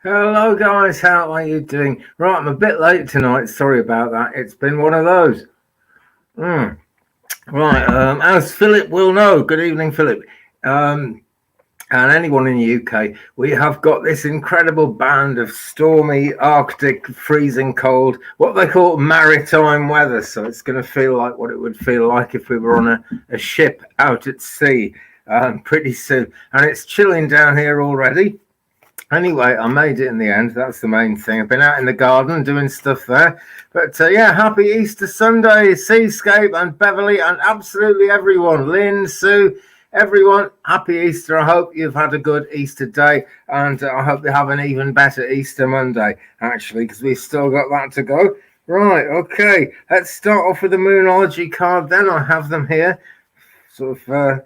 Hello, guys. How are you doing? Right, I'm a bit late tonight. Sorry about that. It's been one of those. Mm. Right, as Philip will know, good evening, Philip. Um, and anyone in the UK, we have got this incredible band of stormy, Arctic, freezing cold, what they call maritime weather. So it's going to feel like what it would feel like if we were on a ship out at sea pretty soon. And it's chilling down here already. Anyway, I made it in the end. That's the main thing. I've been out in the garden doing stuff there. But yeah, happy Easter Sunday, Seascape and Beverly and absolutely everyone. Lynn, Sue, everyone, happy Easter. I hope you've had a good Easter day and I hope you have an even better Easter Monday, actually, because we've still got that to go. Right, okay. Let's start off with the Moonology card then. I have them here. Sort of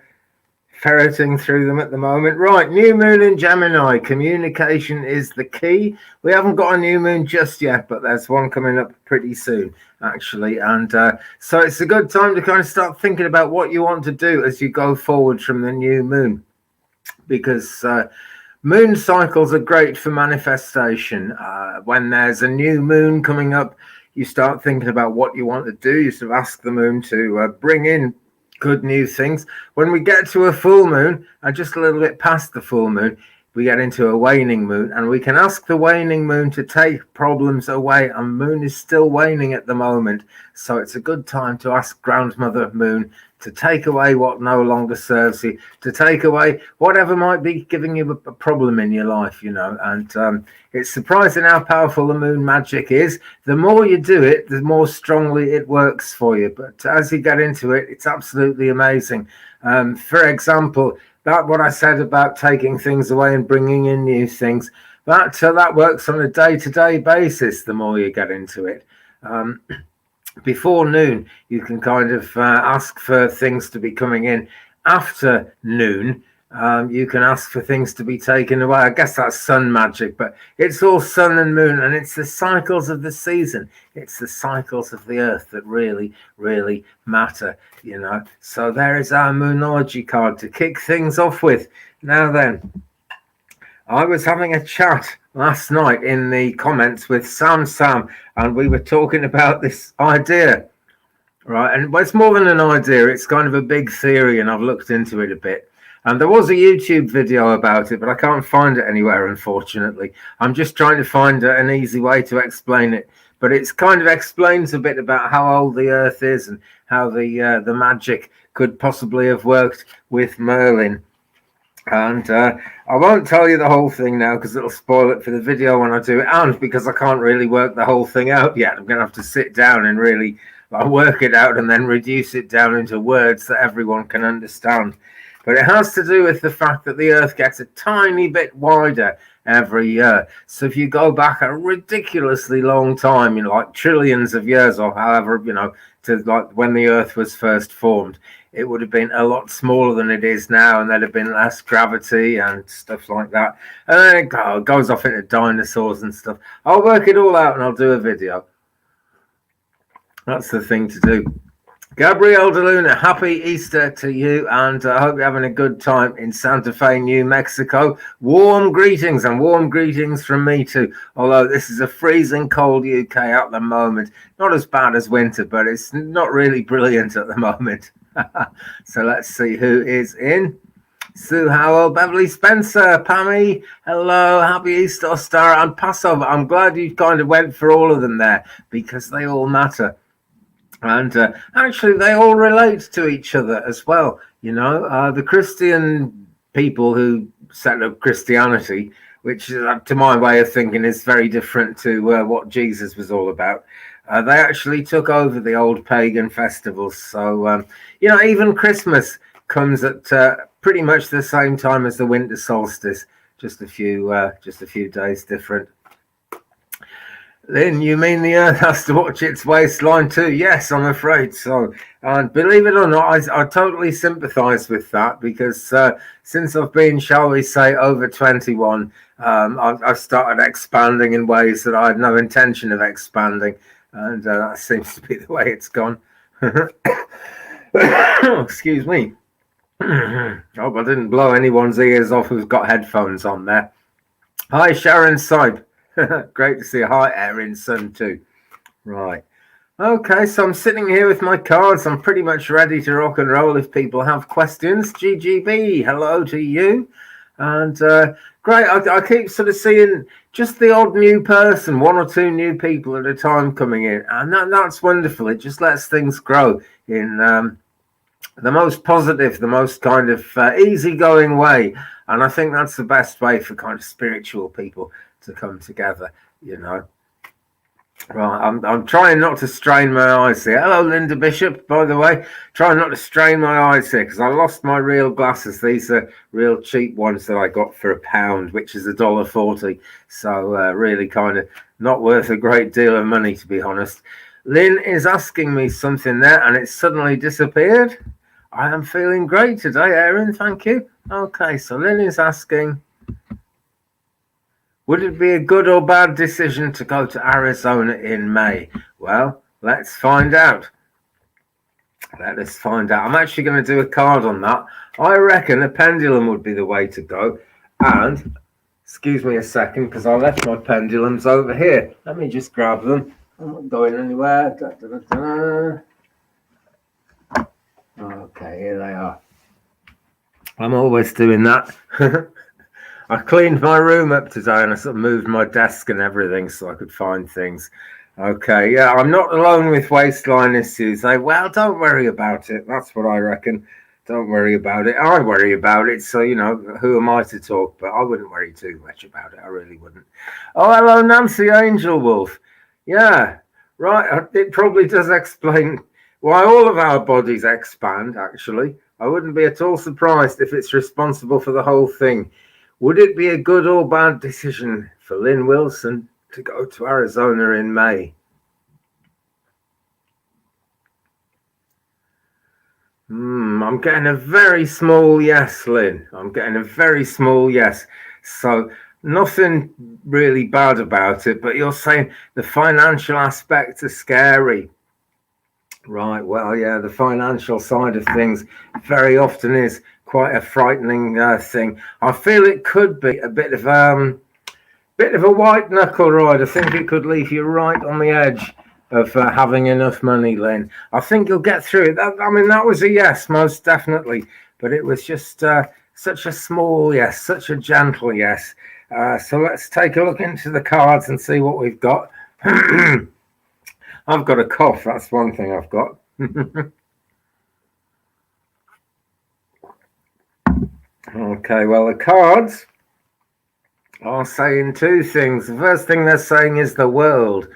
ferreting through them at the moment. Right, new moon in Gemini. Communication is the key. We haven't got a new moon just yet, but there's one coming up pretty soon, actually. And so it's a good time to kind of start thinking about what you want to do as you go forward from the new moon. Because moon cycles are great for manifestation. When there's a new moon coming up, you start thinking about what you want to do. You sort of ask the moon to bring in good new things. When we get to a full moon, and just a little bit past the full moon, we get into a waning moon, and we can ask the waning moon to take problems away. And moon is still waning at the moment, so it's a good time to ask grandmother moon to take away what no longer serves you, to take away whatever might be giving you a problem in your life, And it's surprising how powerful the moon magic is. The more you do it, the more strongly it works for you. But as you get into it, it's absolutely amazing. For example, that what I said about taking things away and bringing in new things, that works on a day-to-day basis. The more you get into it. Before noon, you can kind of ask for things to be coming in. After noon, you can ask for things to be taken away. I guess that's sun magic, but it's all sun and moon, and it's the cycles of the season. It's the cycles of the earth that really, really matter. So there is our Moonology card to kick things off with. Now then, I was having a chat last night in the comments with Sam, and we were talking about this idea, right? And it's more than an idea, it's kind of a big theory, and I've looked into it a bit. And there was a YouTube video about it, but I can't find it anywhere, unfortunately. I'm just trying to find an easy way to explain it. But it's kind of explains a bit about how old the Earth is and how the magic could possibly have worked with Merlin. And I won't tell you the whole thing now because it'll spoil it for the video when I do it, and because I can't really work the whole thing out yet. I'm going to have to sit down and really work it out and then reduce it down into words that everyone can understand. But it has to do with the fact that the Earth gets a tiny bit wider every year. So if you go back a ridiculously long time, like trillions of years or however, to like when the Earth was first formed, it would have been a lot smaller than it is now, and there'd have been less gravity and stuff like that. And then it goes off into dinosaurs and stuff. I'll work it all out and I'll do a video. That's the thing to do. Gabriel De Luna, happy Easter to you, and I hope you're having a good time in Santa Fe, New Mexico. Warm greetings, and warm greetings from me too, although this is a freezing cold UK at the moment. Not as bad as winter, but it's not really brilliant at the moment. So let's see who is in. Sue Howell, Beverly Spencer, Pammy, hello, happy Easter, Star, and Passover. I'm glad you kind of went for all of them there because they all matter. And actually, they all relate to each other as well. The Christian people who set up Christianity, which to my way of thinking is very different to what Jesus was all about. They actually took over the old pagan festivals. So, even Christmas comes at pretty much the same time as the winter solstice, just a few days different. Lynn, you mean the Earth has to watch its waistline too? Yes, I'm afraid so. And believe it or not, I totally sympathise with that because since I've been, shall we say, over 21, I've started expanding in ways that I had no intention of expanding. And that seems to be the way it's gone. Excuse me. Hope I didn't blow anyone's ears off who's got headphones on there. Hi, Sharon Sipe. Great to see you. Hi, Erin Sun too. Right. Okay, so I'm sitting here with my cards. I'm pretty much ready to rock and roll if people have questions. GGB, hello to you. And great, I keep sort of seeing just the odd new person, one or two new people at a time coming in. And that's wonderful. It just lets things grow in the most positive, the most kind of easygoing way. And I think that's the best way for kind of spiritual people to come together, you know. Right, I'm trying not to strain my eyes here. Hello, Linda Bishop, by the way. Trying not to strain my eyes here because I lost my real glasses. These are real cheap ones that I got for £1, which is $1.40. So really kind of not worth a great deal of money, to be honest. Lynn is asking me something there and it's suddenly disappeared. I am feeling great today, Erin. Thank you. Okay, so Lynn is asking, would it be a good or bad decision to go to Arizona in May? Well, let's find out. Let us find out. I'm actually going to do a card on that. I reckon a pendulum would be the way to go. And, excuse me a second, because I left my pendulums over here. Let me just grab them. I'm not going anywhere. Okay, here they are. I'm always doing that. I cleaned my room up today and I sort of moved my desk and everything so I could find things. Okay, yeah, I'm not alone with waistline issues. Well, don't worry about it. That's what I reckon. Don't worry about it. I worry about it. So, you know, who am I to talk? But I wouldn't worry too much about it. I really wouldn't. Oh, hello, Nancy Angel Wolf. Yeah, right. It probably does explain why all of our bodies expand, actually. I wouldn't be at all surprised if it's responsible for the whole thing. Would it be a good or bad decision for Lynn Wilson to go to Arizona in May? I'm getting a very small yes, Lynn. I'm getting a very small yes. So nothing really bad about it, but you're saying the financial aspects are scary. Right. Well, yeah, the financial side of things very often is quite a frightening thing. I feel it could be a bit of a white knuckle ride. I think it could leave you right on the edge of having enough money, Lynn. I think you'll get through it. That was a yes, most definitely, but it was just such a small yes, such a gentle yes. So let's take a look into the cards and see what we've got. I've got a cough. That's one thing I've got. Okay, well, the cards are saying two things. The first thing they're saying is the world.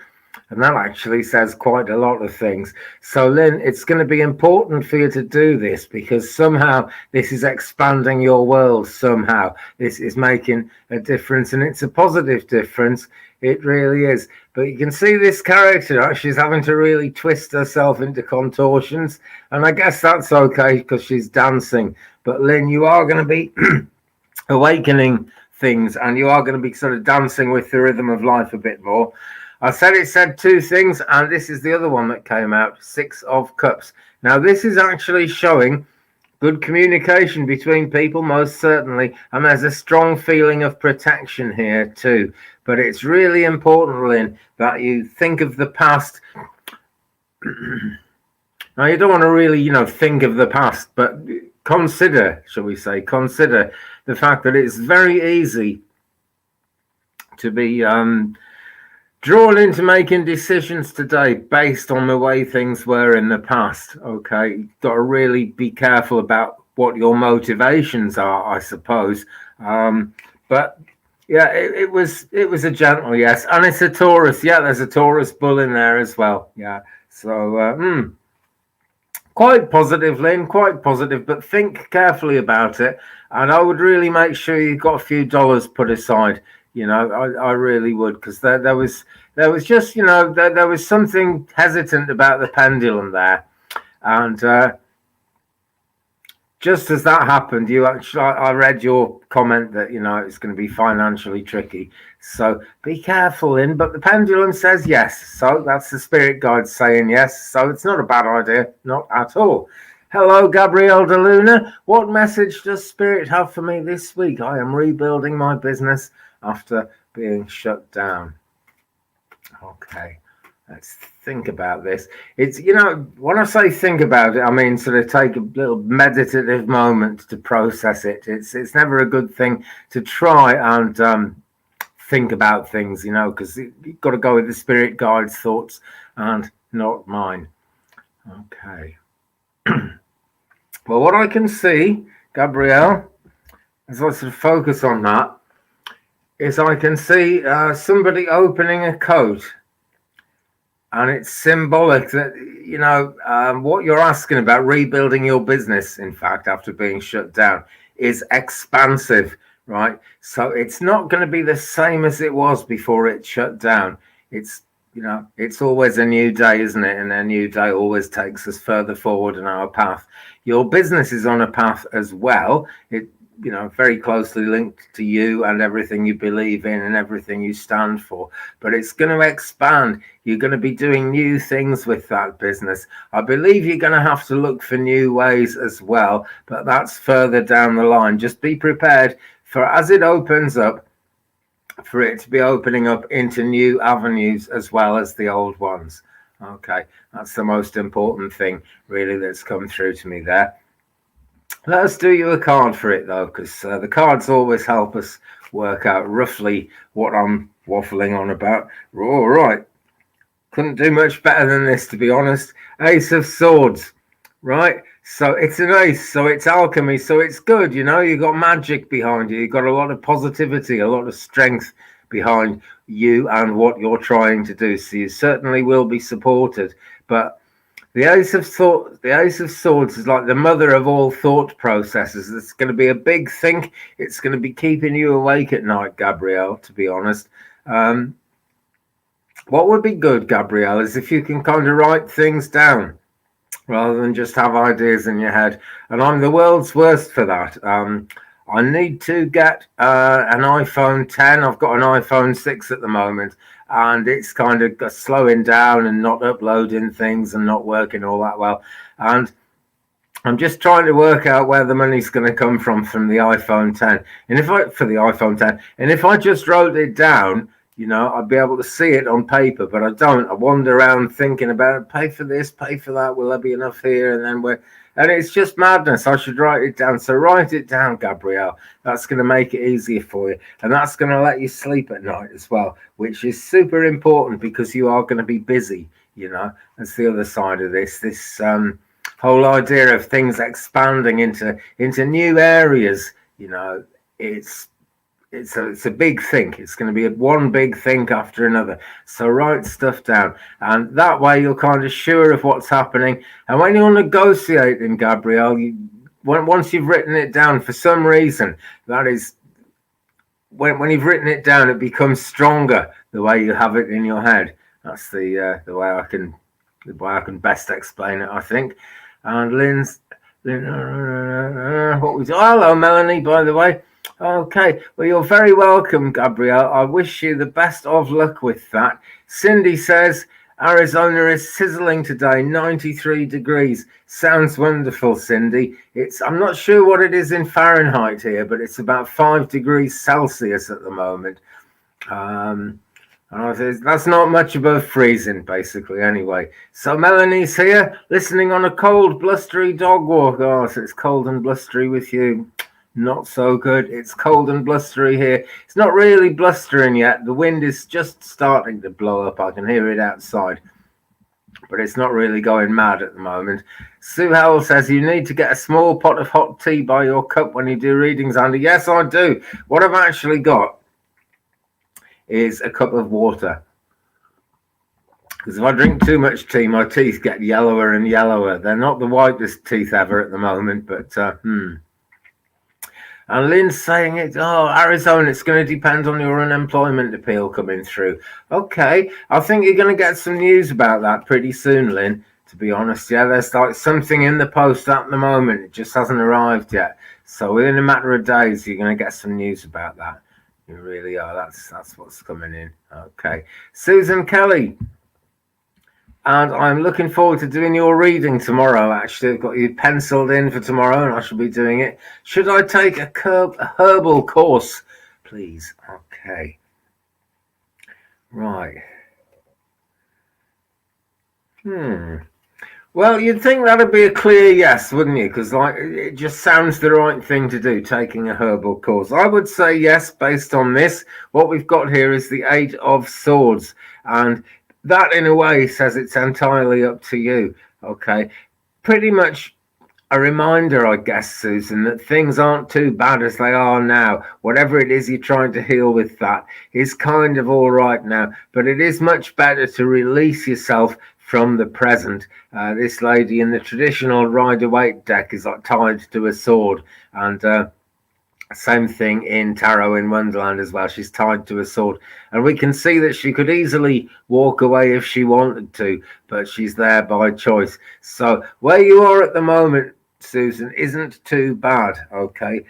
And that actually says quite a lot of things. So, Lynn, it's going to be important for you to do this because somehow this is expanding your world. Somehow this is making a difference, and it's a positive difference. It really is. But you can see this character, she's having to really twist herself into contortions. And I guess that's okay because she's dancing. But, Lynn, you are going to be awakening things and you are going to be sort of dancing with the rhythm of life a bit more. I said it said two things, and this is the other one that came out, 6 of Cups. Now, this is actually showing good communication between people, most certainly, and there's a strong feeling of protection here too. But it's really important, Lynn, that you think of the past. Now, you don't want to really, think of the past, but consider the fact that it's very easy to be drawn into making decisions today based on the way things were in the past. Okay, you've got to really be careful about what your motivations are, I suppose. But yeah, it was a gentle yes, and it's a Taurus. Yeah, there's a Taurus bull in there as well. Yeah, so quite positive, Lynn, quite positive, but think carefully about it. And I would really make sure you've got a few dollars put aside. I really would, because there was just, there was something hesitant about the pendulum there. And just as that happened, I read your comment that, it's going to be financially tricky. So be careful, Lynn. But the pendulum says yes. So that's the spirit guide saying yes. So it's not a bad idea, not at all. Hello, Gabrielle DeLuna. What message does Spirit have for me this week? I am rebuilding my business after being shut down. Okay, let's think about this. It's, when I say think about it, I mean sort of take a little meditative moment to process it. It's never a good thing to try and think about things, because you've got to go with the spirit guide's thoughts and not mine. Okay. Well, what I can see, Gabrielle, as I sort of focus on that, is I can see somebody opening a coat. And it's symbolic that, what you're asking about, rebuilding your business, in fact, after being shut down, is expansive, right? So it's not going to be the same as it was before it shut down. It's, it's always a new day, isn't it? And a new day always takes us further forward in our path. Your business is on a path as well. It, very closely linked to you and everything you believe in and everything you stand for. But it's going to expand. You're going to be doing new things with that business. I believe you're going to have to look for new ways as well, but that's further down the line. Just be prepared for, as it opens up, for it to be opening up into new avenues as well as the old ones. Okay, that's the most important thing really that's come through to me there. Let's do you a card for it though, because the cards always help us work out roughly what I'm waffling on about. All right, couldn't do much better than this, to be honest. Ace of Swords, right? So it's an ace, so it's alchemy, so it's good, you've got magic behind you, you've got a lot of positivity, a lot of strength behind you and what you're trying to do. So you certainly will be supported, but the Ace of Swords is like the mother of all thought processes. It's going to be a big think. It's going to be keeping you awake at night, Gabrielle, to be honest. What would be good, Gabrielle, is if you can kind of write things down rather than just have ideas in your head. And I'm the world's worst for that. I need to get an iPhone 10. I've got an iPhone 6 at the moment, and it's kind of slowing down and not uploading things and not working all that well. And I'm just trying to work out where the money's going to come from the iPhone 10. And for the iPhone 10, and if I just wrote it down, I'd be able to see it on paper, but I don't. I wander around thinking about it, pay for this, pay for that. Will there be enough here? And it's just madness. I should write it down. So write it down, Gabrielle. That's going to make it easier for you. And that's going to let you sleep at night as well, which is super important because you are going to be busy, That's the other side of this. This whole idea of things expanding into new areas, it's a big think. It's going to be one big think after another. So write stuff down, and that way you're kind of sure of what's happening. And when you're negotiating, Gabrielle, once you've written it down, for some reason, that is when you've written it down, it becomes stronger the way you have it in your head. That's the way I can best explain it, I think. And Lynn, what was? Oh, hello, Melanie, by the way. Okay, well, you're very welcome, Gabrielle. I wish you the best of luck with that. Cindy says Arizona is sizzling today, 93 degrees. Sounds wonderful, Cindy. I'm not sure what it is in Fahrenheit here, but it's about 5 degrees Celsius at the moment. That's not much above freezing, basically, anyway. So Melanie's here, listening on a cold, blustery dog walk. Oh, so it's cold and blustery with you. Not so good. It's cold and blustery here. It's not really blustering yet. The wind is just starting to blow up. I can hear it outside, but it's not really going mad at the moment. Sue Howell says you need to get a small pot of hot tea by your cup when you do readings, Andy. Yes, I do. What I've actually got is a cup of water, because if I drink too much tea, my teeth get yellower and yellower. They're not the whitest teeth ever at the moment, but And Lynn's saying Arizona, it's going to depend on your unemployment appeal coming through. Okay, I think you're going to get some news about that pretty soon, Lynn, to be honest. Yeah, there's like something in the post at the moment. It just hasn't arrived yet. So within a matter of days, you're going to get some news about that. You really are. That's what's coming in. Okay. Susan Kelly. And I'm looking forward to doing your reading tomorrow, actually. I've got you penciled in for tomorrow, and I shall be doing it. Should I take a herbal course, please. Okay. Right. Well, you'd think that'd be a clear yes, wouldn't you? Because like it just sounds the right thing to do, taking a herbal course. I would say yes, based on this. What we've got here is the Eight of Swords, and that, in a way, says it's entirely up to you. Okay, pretty much a reminder, I guess, Susan, that things aren't too bad as they are now. Whatever it is you're trying to heal with, that is kind of all right now, but it is much better to release yourself from the present. This lady in the traditional Rider-Waite deck is like tied to a sword, and same thing in Tarot in Wonderland as well. She's tied to a sword, and we can see that she could easily walk away if she wanted to, but she's there by choice. So where you are at the moment, Susan, isn't too bad. Okay,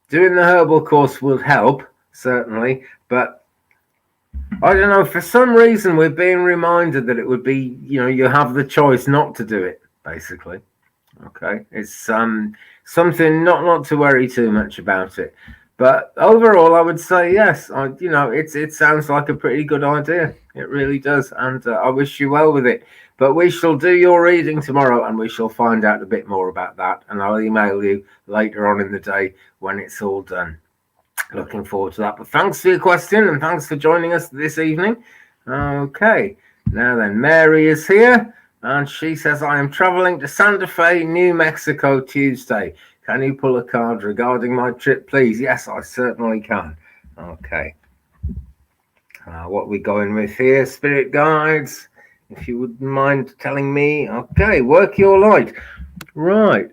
doing the herbal course will help, certainly, but I don't know, for some reason we're being reminded that it would be, you have the choice not to do it, basically. Okay, it's something not to worry too much about it, but overall I would say yes. It sounds like a pretty good idea. It really does, and I wish you well with it. But we shall do your reading tomorrow, and we shall find out a bit more about that, and I'll email you later on in the day when it's all done. Looking forward to that. But thanks for your question, and thanks for joining us this evening. Okay, now then, Mary is here. And she says, I am traveling to Santa Fe, New Mexico, Tuesday. Can you pull a card regarding my trip, please? Yes, I certainly can. Okay. What are we going with here? Spirit guides, if you wouldn't mind telling me. Okay, work your light. Right.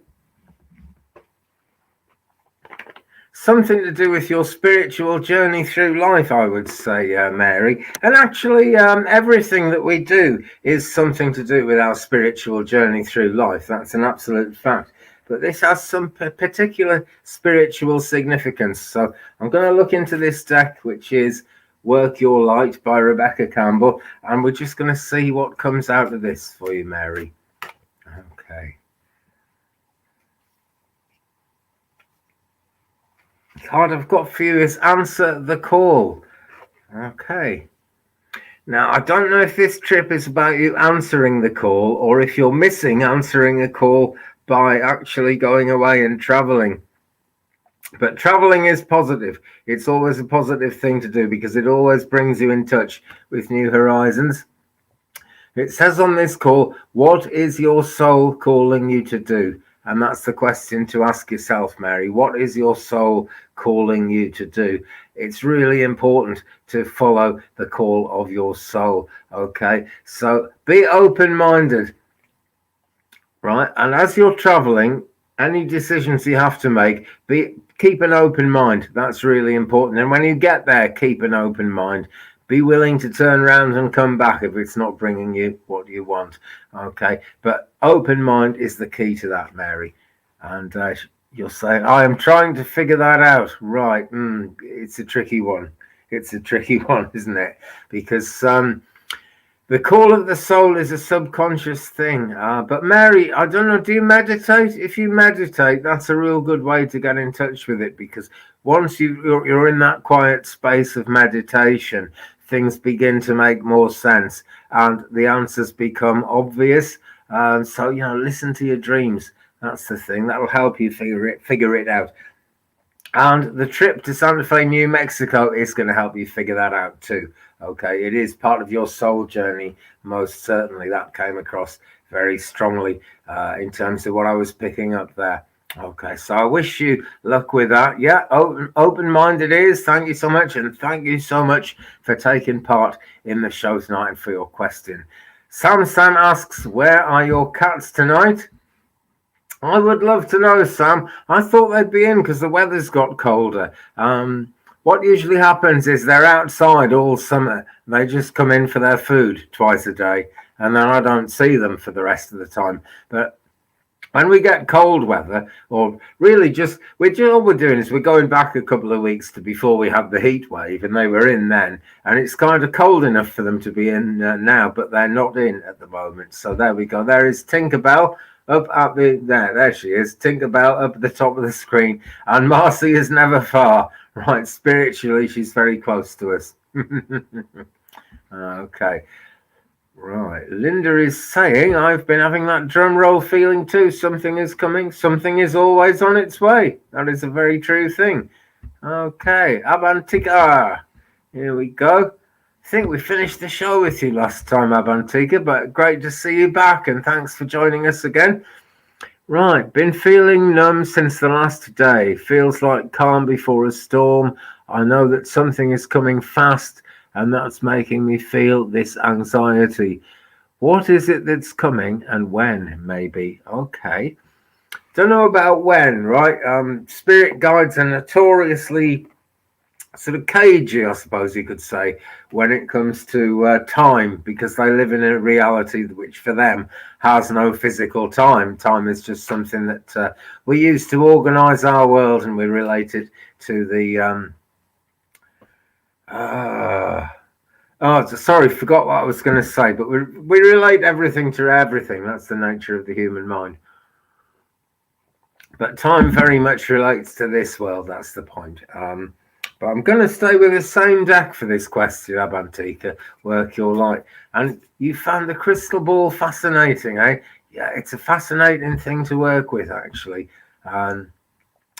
Something to do with your spiritual journey through life, I would say, Mary. And actually, everything that we do is something to do with our spiritual journey through life. That's an absolute fact. But this has some particular spiritual significance. So I'm going to look into this deck, which is Work Your Light by Rebecca Campbell. And we're just going to see what comes out of this for you, Mary. Okay. Card I've got for you is Answer the Call. Okay. Now, I don't know if this trip is about you answering the call or if you're missing answering a call by actually going away and traveling. But traveling is positive. It's always a positive thing to do because it always brings you in touch with new horizons. It says on this call, what is your soul calling you to do? And that's the question to ask yourself, Mary. What is your soul calling you to do? It's really important to follow the call of your soul. Okay, so be open-minded, right? And as you're traveling, any decisions you have to make, keep an open mind. That's really important. And when you get there, keep an open mind. Be willing to turn around and come back if it's not bringing you what you want. Okay, but open mind is the key to that, Mary. And you're saying, I am trying to figure that out. Right, it's a tricky one. It's a tricky one, isn't it? Because the call of the soul is a subconscious thing. But Mary, I don't know, do you meditate? If you meditate, that's a real good way to get in touch with it, because once you're in that quiet space of meditation, things begin to make more sense and the answers become obvious. So, listen to your dreams. That's the thing. That'll help you figure it out. And the trip to Santa Fe, New Mexico is going to help you figure that out too. Okay, it is part of your soul journey, most certainly. That came across very strongly in terms of what I was picking up there. Okay, so I wish you luck with that. Yeah, open-minded it is. Thank you so much, and thank you so much for taking part in the show tonight and for your question. Sam asks, where are your cats tonight? I would love to know, Sam. I thought they'd be in because the weather's got colder. What usually happens is they're outside all summer. They just come in for their food twice a day, and then I don't see them for the rest of the time. But when we get cold weather, or really just, all we're doing is we're going back a couple of weeks to before we had the heat wave, and they were in then, and it's kind of cold enough for them to be in now, but they're not in at the moment. So there we go. There is Tinkerbell. up at there she is, Tinkerbell up at the top of the screen, and Marcy is never far. Right, spiritually, she's very close to us. Okay. Right, Linda is saying, I've been having that drum roll feeling too. Something is coming. Something is always on its way. That is a very true thing. Okay, Abantika. Here we go. I think we finished the show with you last time, Abantika, but great to see you back, and thanks for joining us again. Right, been feeling numb since the last day. Feels like calm before a storm. I know that something is coming fast, and that's making me feel this anxiety. What is it that's coming and when, maybe? Okay. Don't know about when, right? Spirit guides are notoriously sort of cagey, I suppose you could say, when it comes to time, because they live in a reality which for them has no physical time. Time is just something that we use to organize our world, and we relate it to the oh, sorry, forgot what I was going to say, but we relate everything to everything. That's the nature of the human mind. But time very much relates to this world. That's the point. But I'm going to stay with the same deck for this question, Abantika. Work your light. And you found the crystal ball fascinating, eh? Yeah, it's a fascinating thing to work with, actually.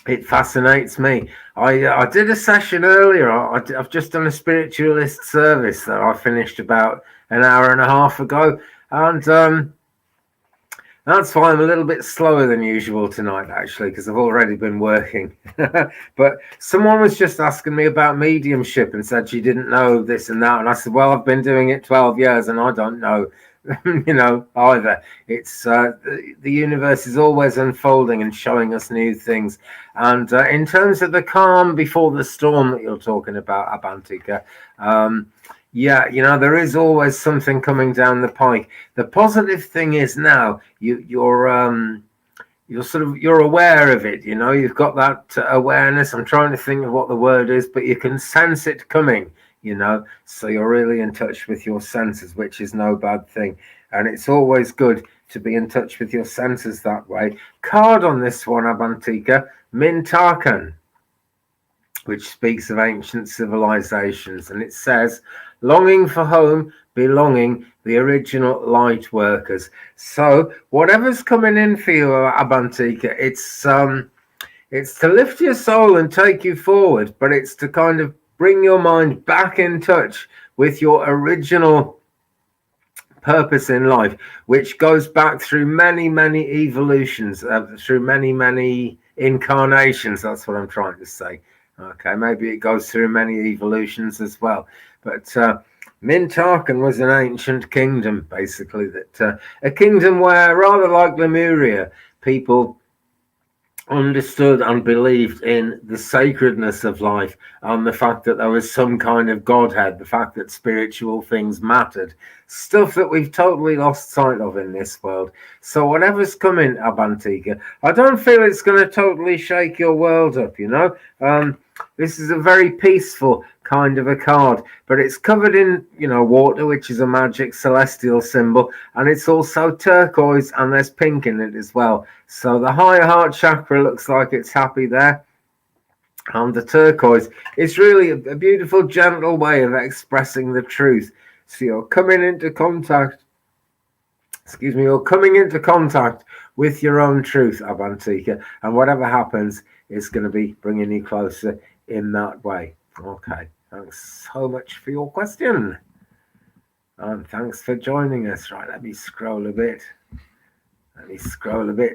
It fascinates me. I did a session earlier. I've just done a spiritualist service that I finished about an hour and a half ago. And that's why I'm a little bit slower than usual tonight, actually, because I've already been working. But someone was just asking me about mediumship and said she didn't know this and that. And I said, well, I've been doing it 12 years and I don't know, either. It's the universe is always unfolding and showing us new things. And in terms of the calm before the storm that you're talking about, Abantika, yeah, there is always something coming down the pike. The positive thing is now you're aware of it. You've got that awareness. I'm trying to think of what the word is, but you can sense it coming. So you're really in touch with your senses, which is no bad thing. And it's always good to be in touch with your senses that way. Card on this one, Abantika, Mintakan, which speaks of ancient civilizations, and it says, longing for home, belonging, the original light workers. So whatever's coming in for you, Abantika, it's to lift your soul and take you forward, but it's to kind of bring your mind back in touch with your original purpose in life, which goes back through many, many evolutions, through many, many incarnations. That's what I'm trying to say. Okay, maybe it goes through many evolutions as well. But Mintarkan was an ancient kingdom, basically, that a kingdom where, rather like Lemuria, people understood and believed in the sacredness of life and the fact that there was some kind of Godhead, the fact that spiritual things mattered, stuff that we've totally lost sight of in this world. So whatever's coming, Abantika, I don't feel it's going to totally shake your world up, This is a very peaceful kind of a card, but it's covered in, water, which is a magic celestial symbol, and it's also turquoise, and there's pink in it as well. So the higher heart chakra looks like it's happy there. And the turquoise is really a beautiful, gentle way of expressing the truth. So you're coming into contact, with your own truth, Abantika, and whatever happens is going to be bringing you closer in that way. Okay, thanks so much for your question. And thanks for joining us. Right, let me scroll a bit.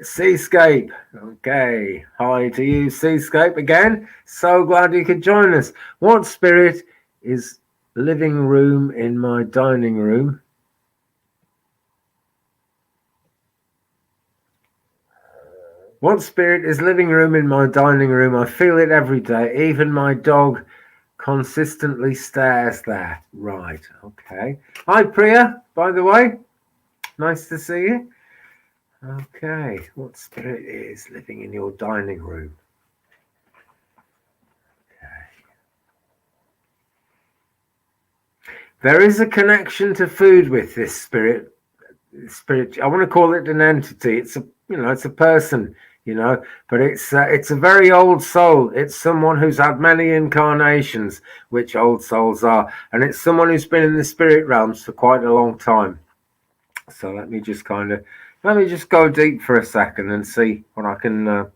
Seascape. Okay. Hi to you, Seascape, again. So glad you could join us. What spirit is living room in my dining room? What spirit is living room in my dining room? I feel it every day. Even my dog consistently stares there. Right. Okay. Hi, Priya, by the way. Nice to see you. Okay. What spirit is living in your dining room? Okay. There is a connection to food with this spirit. spirit. I want to call it an entity. It's a, it's a person, but it's a very old soul. It's someone who's had many incarnations, which old souls are, and it's someone who's been in the spirit realms for quite a long time. So let me just go deep for a second and see what I can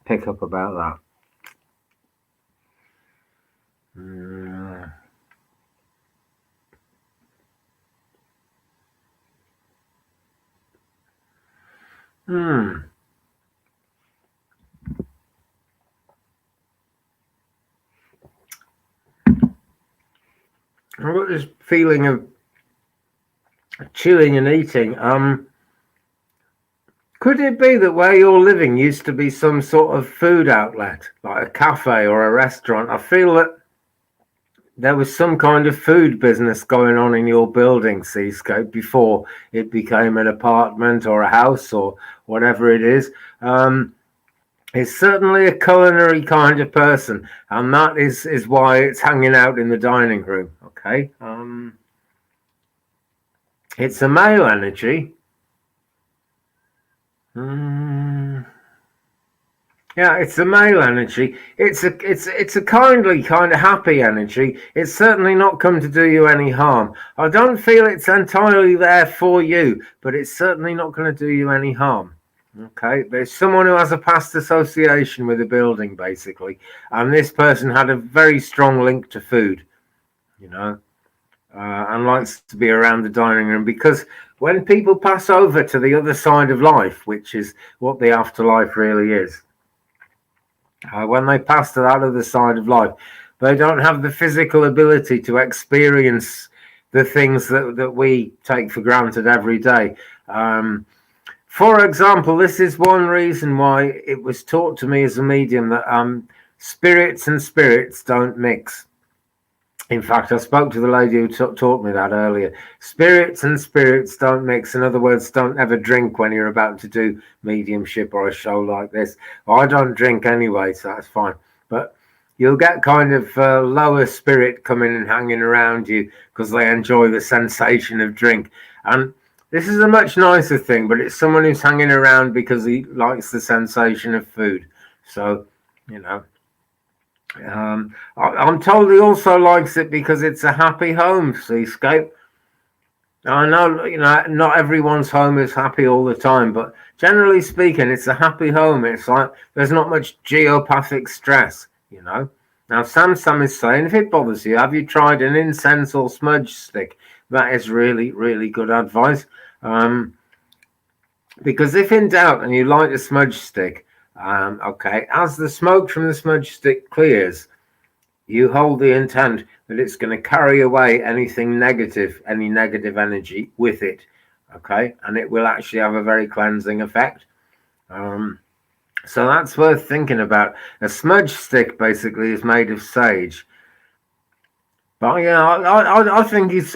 pick up about that. I've got this feeling of chewing and eating. Could it be that where you're living used to be some sort of food outlet, like a cafe or a restaurant? I feel that there was some kind of food business going on in your building, Seascape, before it became an apartment or a house or whatever it is. It's certainly a culinary kind of person, and that is why it's hanging out in the dining room. Okay. It's a male energy. Yeah, it's a male energy. It's a kindly, kind of happy energy. It's certainly not come to do you any harm. I don't feel it's entirely there for you, but it's certainly not going to do you any harm. Okay, there's someone who has a past association with a building, basically, and this person had a very strong link to food, and likes to be around the dining room, because when people pass over to the other side of life, which is what the afterlife really is, when they pass to that other side of life, they don't have the physical ability to experience the things that we take for granted every day. For example, this is one reason why it was taught to me as a medium that spirits and spirits don't mix. In fact, I spoke to the lady who taught me that earlier. Spirits and spirits don't mix. In other words, don't ever drink when you're about to do mediumship or a show like this. Well, I don't drink anyway, so that's fine. But you'll get kind of lower spirit coming and hanging around you because they enjoy the sensation of drink. And this is a much nicer thing, but it's someone who's hanging around because he likes the sensation of food. So, I'm told he also likes it because it's a happy home, Seascape. I know, not everyone's home is happy all the time, but generally speaking, it's a happy home. It's like there's not much geopathic stress, Now, Sam is saying, if it bothers you, have you tried an incense or smudge stick? That is really, really good advice. Because if in doubt and you light a smudge stick, okay, as the smoke from the smudge stick clears, you hold the intent that it's going to carry away anything negative, any negative energy with it, okay, and it will actually have a very cleansing effect. So that's worth thinking about. A smudge stick basically is made of sage. But yeah, I think he's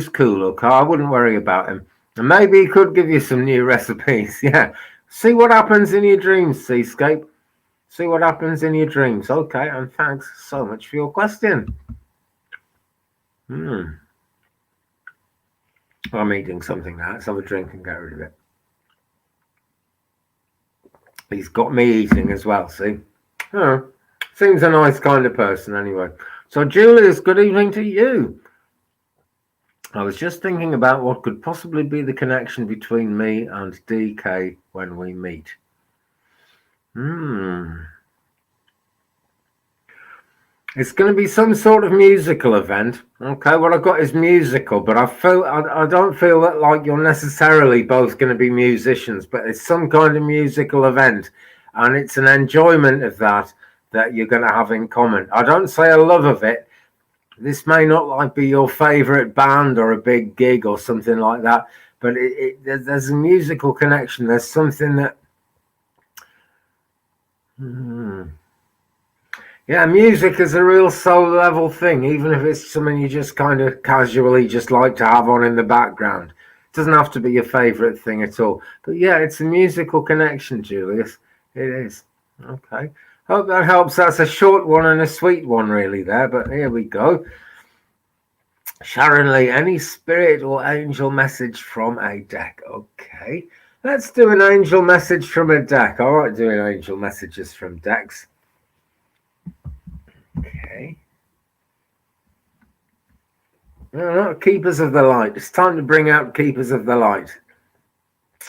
cool. Okay, I wouldn't worry about him. And maybe he could give you some new recipes. Yeah, see what happens in your dreams, Seascape. See what happens in your dreams. Okay, and thanks so much for your question. I'm eating something now. Let's have a drink and get rid of it. He's got me eating as well. See, seems a nice kind of person anyway. So, Julius, good evening to you. I was just thinking about what could possibly be the connection between me and DK when we meet. It's going to be some sort of musical event. Okay, what I've got is musical, but I don't feel that like you're necessarily both going to be musicians, but it's some kind of musical event, and it's an enjoyment of that you're going to have in common. I don't say a love of it. This may not like be your favorite band or a big gig or something like that, but there's a musical connection. There's something that yeah, music is a real soul level thing, even if it's something you just kind of casually just like to have on in the background. It doesn't have to be your favorite thing at all. But yeah, it's a musical connection, Julius. It is. Okay. Hope that helps. That's a short one and a sweet one, really, there. But here we go. Sharon Lee, any spirit or angel message from a deck? Okay, let's do an angel message from a deck. I like doing angel messages from decks. Okay. No, Keepers of the Light. It's time to bring out Keepers of the Light.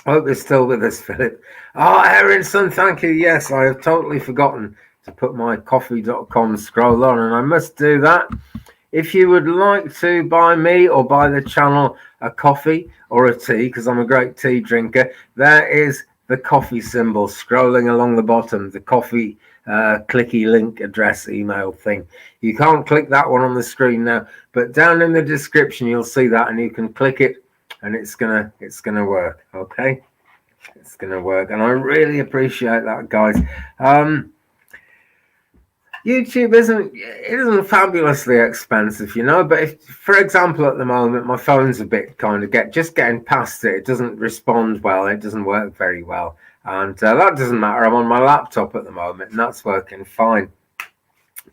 I hope they're still with us, Philip. Oh, Aaronson, thank you. Yes, I have totally forgotten to put my coffee.com scroll on, and I must do that. If you would like to buy me or buy the channel a coffee or a tea, because I'm a great tea drinker, there is the coffee symbol scrolling along the bottom, the coffee clicky link address email thing. You can't click that one on the screen now, but down in the description you'll see that, and you can click it, and it's gonna work. Okay, it's gonna work, and I really appreciate that, guys. YouTube isn't fabulously expensive, but if, for example, at the moment my phone's a bit kind of getting past it. It doesn't respond well. It doesn't work very well, and that doesn't matter. I'm on my laptop at the moment, and that's working fine.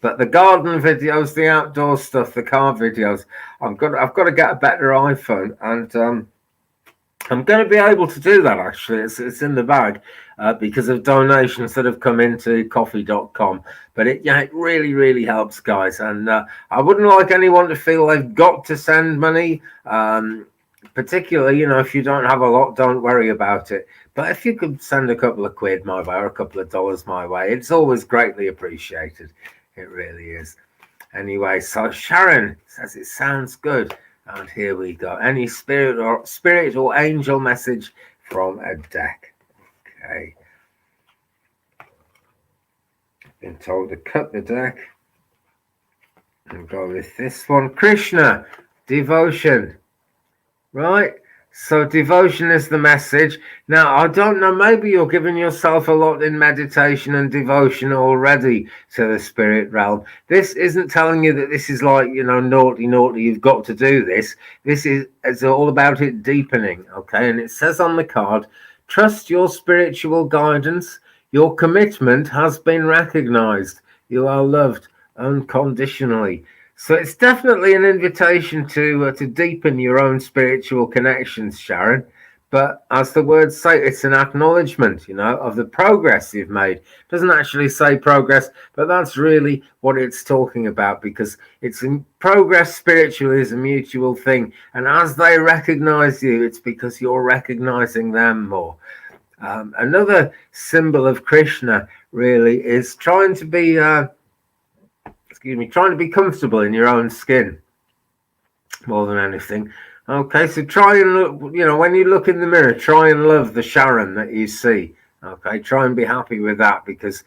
But the garden videos, the outdoor stuff, the car videos, I've got to get a better iPhone, and I'm going to be able to do that. Actually, it's in the bag because of donations that have come into coffee.com. But it really helps, guys. And I wouldn't like anyone to feel they've got to send money. Particularly, if you don't have a lot, don't worry about it. But if you could send a couple of quid my way or a couple of dollars my way, it's always greatly appreciated. It really is. Anyway, so Sharon says it sounds good. And here we go. Any spirit or angel message from a deck. Okay. Been told to cut the deck and go with this one. Krishna, devotion. Right. So devotion is the message. Now, I don't know, maybe you're giving yourself a lot in meditation and devotion already to the spirit realm. This isn't telling you that this is like, naughty, you've got to do this. It's all about it deepening, okay? And it says on the card, trust your spiritual guidance. Your commitment has been recognized. You are loved unconditionally. So it's definitely an invitation to deepen your own spiritual connections, Sharon. But as the words say, it's an acknowledgement, of the progress you've made. It doesn't actually say progress, but that's really what it's talking about, because it's in progress spiritually is a mutual thing. And as they recognize you, it's because you're recognizing them more. Another symbol of Krishna really is trying to be comfortable in your own skin more than anything. Okay, so try and look, when you look in the mirror, try and love the Sharon that you see. Okay, try and be happy with that, because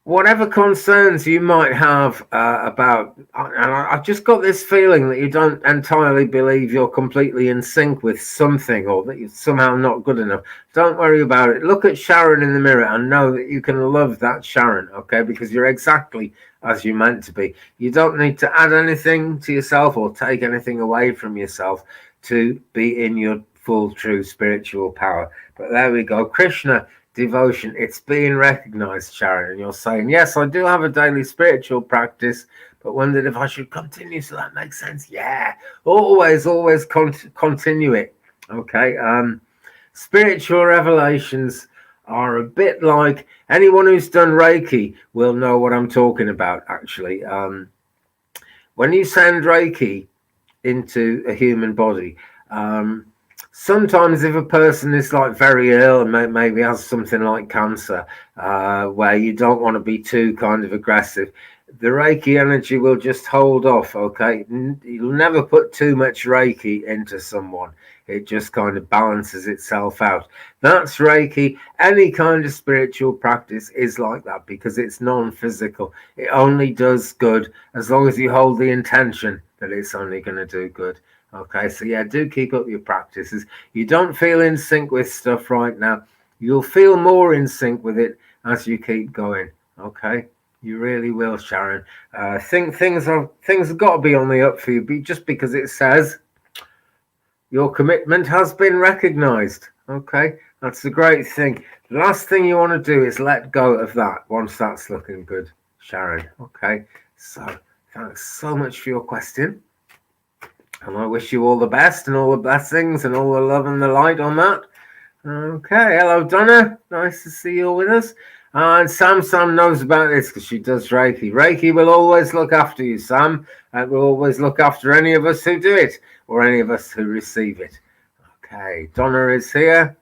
whatever concerns you might have about, and I've just got this feeling that you don't entirely believe you're completely in sync with something, or that you're somehow not good enough. Don't worry about it. Look at Sharon in the mirror and know that you can love that Sharon, okay? Because you're exactly as you're meant to be. You don't need to add anything to yourself or take anything away from yourself to be in your full, true spiritual power. But there we go. Krishna, devotion, it's being recognized, Sharon, and you're saying, yes, I do have a daily spiritual practice, but wondered if I should continue. So that makes sense. Yeah, always continue it. Okay. Spiritual revelations are a bit like, anyone who's done Reiki will know what I'm talking about, actually. When you send Reiki into a human body, sometimes if a person is like very ill and maybe has something like cancer, where you don't want to be too kind of aggressive, the Reiki energy will just hold off, okay? You'll never put too much Reiki into someone. It just kind of balances itself out. That's Reiki. Any kind of spiritual practice is like that, because it's non-physical. It only does good as long as you hold the intention that it's only going to do good. Okay, so yeah, do keep up your practices. You don't feel in sync with stuff right now. You'll feel more in sync with it as you keep going. Okay, you really will, Sharon. Things have got to be on the up for you, just because it says your commitment has been recognized. Okay, that's a great thing. The last thing you want to do is let go of that once that's looking good, Sharon. Okay, so Thanks so much for your question. And I wish you all the best and all the blessings and all the love and the light on that. Okay, hello Donna, nice to see you with us. And Sam knows about this because she does Reiki. Reiki will always look after you, Sam, and will always look after any of us who do it or any of us who receive it. Okay, Donna is here.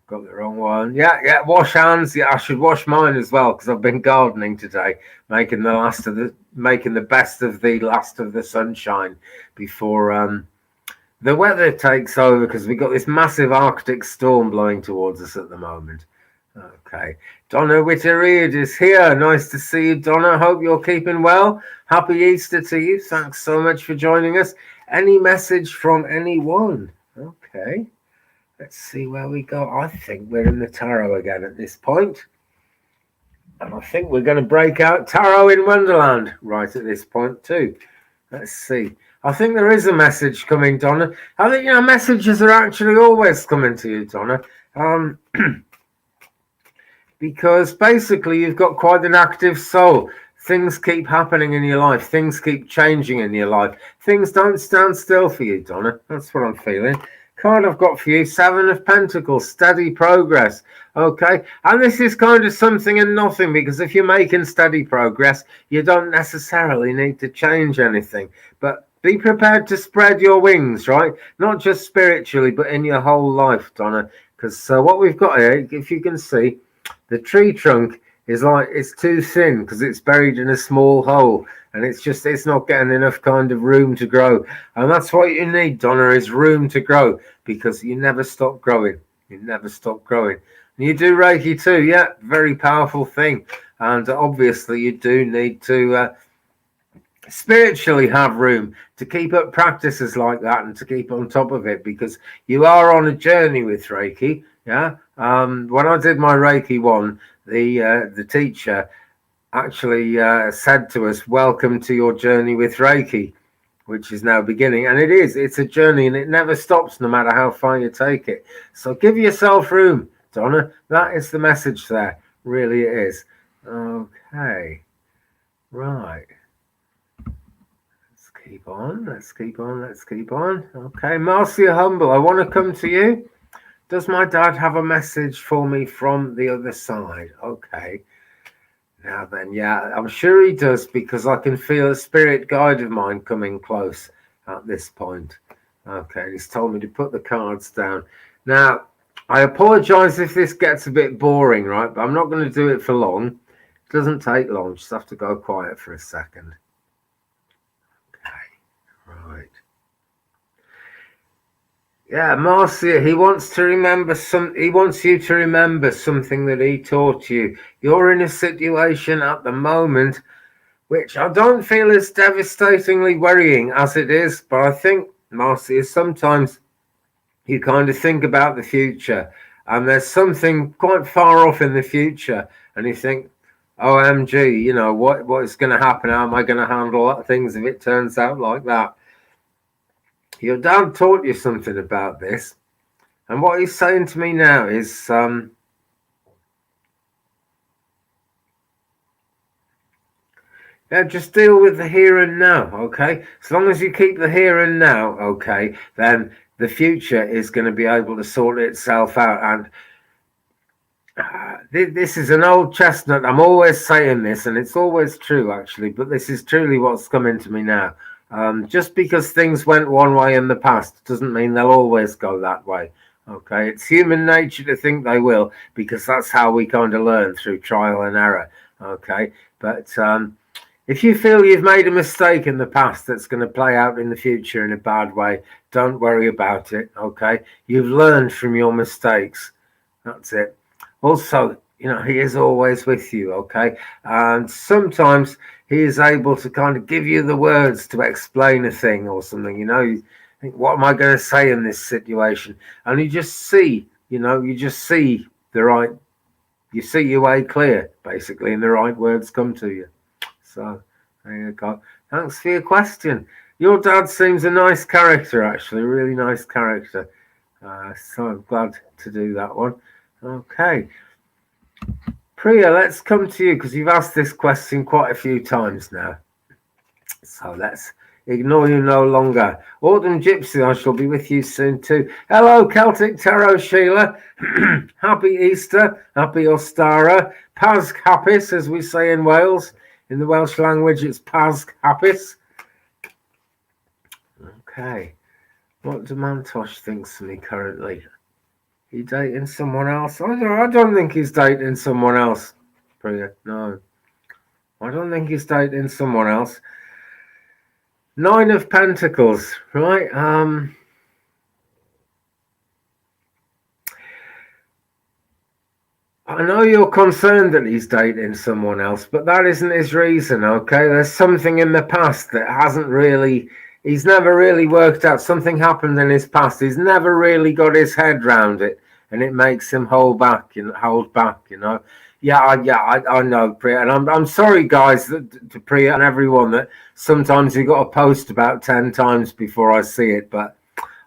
Got the wrong one. Yeah, wash hands. Yeah, I should wash mine as well because I've been gardening today, making the best of the last of the sunshine before the weather takes over, because we've got this massive Arctic storm blowing towards us at the moment. Okay, Donna Whittereed is here. Nice to see you, Donna. Hope you're keeping well. Happy Easter to you. Thanks so much for joining us. Any message from anyone? Okay, let's see where we go. I think we're in the tarot again at this point. And I think we're going to break out Tarot in Wonderland right at this point too. Let's see. I think there is a message coming, Donna. I think, messages are actually always coming to you, Donna. Because basically you've got quite an active soul. Things keep happening in your life. Things keep changing in your life. Things don't stand still for you, Donna. That's what I'm feeling. Card I've got for you, Seven of Pentacles, steady progress. Okay, and this is kind of something and nothing, because if you're making steady progress, you don't necessarily need to change anything. But be prepared to spread your wings, right? Not just spiritually, but in your whole life, Donna. Because what we've got here, if you can see, the tree trunk is like, it's too thin because it's buried in a small hole, and it's not getting enough kind of room to grow. And that's what you need, Donna, is room to grow, because you never stop growing. You never stop growing. And you do Reiki too, yeah, very powerful thing. And obviously you do need to spiritually have room to keep up practices like that and to keep on top of it, because you are on a journey with Reiki. Yeah. When I did my Reiki 1, the teacher actually said to us, welcome to your journey with Reiki, which is now beginning. And it's a journey, and it never stops no matter how far you take it. So give yourself room, Donna. That is the message there. Really it is. Okay. Right. Keep on. Let's keep on. Okay, Marcia Humble, I want to come to you. Does my dad have a message for me from the other side? Okay. Now then, yeah, I'm sure he does, because I can feel a spirit guide of mine coming close at this point. Okay, he's told me to put the cards down. Now, I apologize if this gets a bit boring, right? But I'm not going to do it for long. It doesn't take long. Just have to go quiet for a second. Right. Yeah, Marcia, he wants you to remember something that he taught you. You're in a situation at the moment which I don't feel is devastatingly worrying as it is, but I think, Marcia, sometimes you kind of think about the future, and there's something quite far off in the future, and you think, OMG, what is going to happen? How am I going to handle things if it turns out like that? Your dad taught you something about this, and what he's saying to me now is just deal with the here and now, okay? As long as you keep the here and now, okay, then the future is going to be able to sort itself out. And this is an old chestnut. I'm always saying this, and it's always true, actually, but this is truly what's coming to me now. Just because things went one way in the past doesn't mean they'll always go that way. Okay, it's human nature to think they will, because that's how we kind of learn, through trial and error. Okay, but if you feel you've made a mistake in the past that's going to play out in the future in a bad way, don't worry about it. Okay, you've learned from your mistakes. That's it. Also, he is always with you. Okay, and sometimes he is able to kind of give you the words to explain a thing or something. You think, what am I going to say in this situation? And you just see, you see your way clear, basically, and the right words come to you. So there you go. Thanks for your question. Your dad seems a nice character, actually, a really nice character. So I'm glad to do that one. Okay. Priya, let's come to you, because you've asked this question quite a few times now. So let's ignore you no longer. Autumn Gypsy, I shall be with you soon too. Hello, Celtic Tarot Sheila. Happy Easter. Happy Ostara. Pasg Hapus, as we say in Wales. In the Welsh language, it's Pasg Hapus. Okay. What do Mantosh thinks of me currently? He dating someone else? I don't think he's dating someone else, Priya. No. I don't think he's dating someone else. 9 of Pentacles, right? I know you're concerned that he's dating someone else, but that isn't his reason, okay? There's something in the past that hasn't really, he's never really worked out. Something happened in his past. He's never really got his head round it, and it makes him hold back, you know. Yeah, I know, Priya, and I'm sorry, guys, to Priya and everyone, that sometimes you got to post about 10 times before I see it, but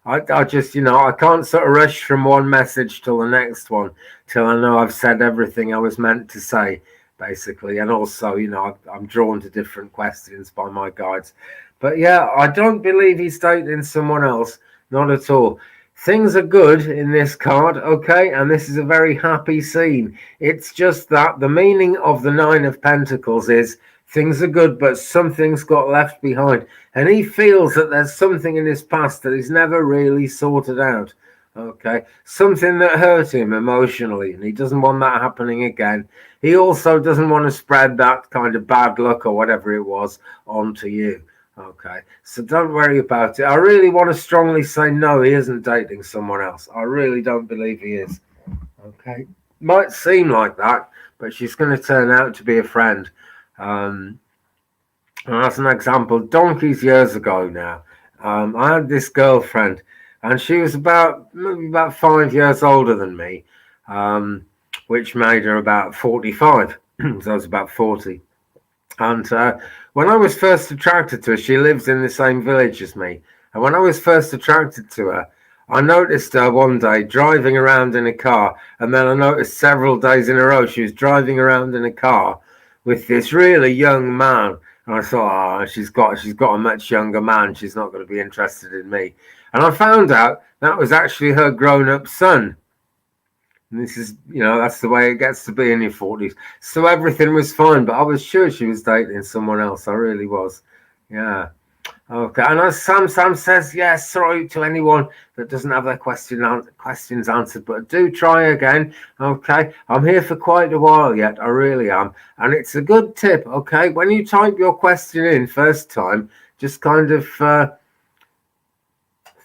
I just, you know, I can't sort of rush from one message till the next one till I know I've said everything I was meant to say, basically, and also, you know, I'm drawn to different questions by my guides, but yeah, I don't believe he's dating someone else, not at all. Things are good in this card, okay, and this is a very happy scene. It's just that the meaning of the 9 of Pentacles is things are good, but something's got left behind, and he feels that there's something in his past that he's never really sorted out, okay, something that hurt him emotionally, and he doesn't want that happening again. He also doesn't want to spread that kind of bad luck or whatever it was onto you. Okay, so don't worry about it. I really want to strongly say no, he isn't dating someone else. I really don't believe he is. Okay, might seem like that, but she's going to turn out to be a friend. And as an example, donkeys years ago now, I had this girlfriend, and she was maybe about 5 years older than me, which made her about 45. So I was about 40. And when I was first attracted to her, she lives in the same village as me. And when I was first attracted to her, I noticed her one day driving around in a car. And then I noticed several days in a row she was driving around in a car with this really young man. And I thought, oh, she's got a much younger man. She's not going to be interested in me. And I found out that was actually her grown-up son. And this is, you know, that's the way it gets to be in your 40s. So everything was fine, but I was sure she was dating someone else. I really was. Yeah. Okay. And as Sam says, yes, sorry to anyone that doesn't have their questions answered, but do try again. Okay. I'm here for quite a while yet. I really am. And it's a good tip. Okay. When you type your question in first time, just kind of,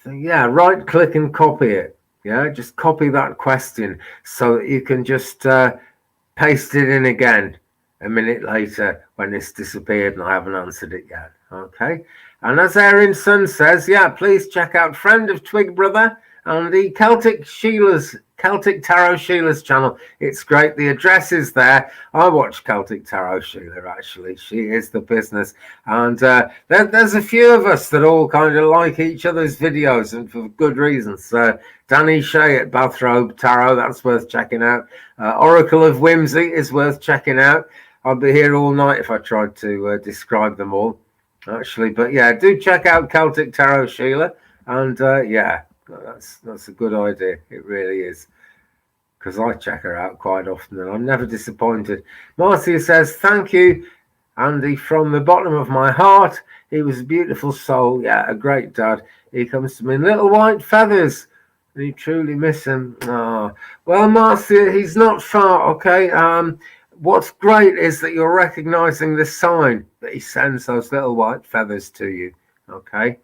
right click and copy it. Yeah, just copy that question so that you can just paste it in again a minute later when it's disappeared and I haven't answered it yet. Okay. And as Erin Sun says, yeah, please check out Friend of Twig Brother and the Celtic Tarot Sheila's channel. It's great. The address is there. I watch Celtic Tarot Sheila, actually. She is the business. And there's a few of us that all kind of like each other's videos, and for good reasons. Danny Shea at Bathrobe Tarot, that's worth checking out. Oracle of Whimsy is worth checking out. I'll be here all night if I tried to describe them all, actually. But yeah, do check out Celtic Tarot Sheila. And yeah, that's a good idea. It really is. Because I check her out quite often and I'm never disappointed. Marcia says, thank you, Andy, from the bottom of my heart. He was a beautiful soul. Yeah, a great dad. He comes to me in little white feathers. And you truly miss him. Oh. Well, Marcia, he's not far, okay? What's great is that you're recognizing the sign that he sends those little white feathers to you, okay?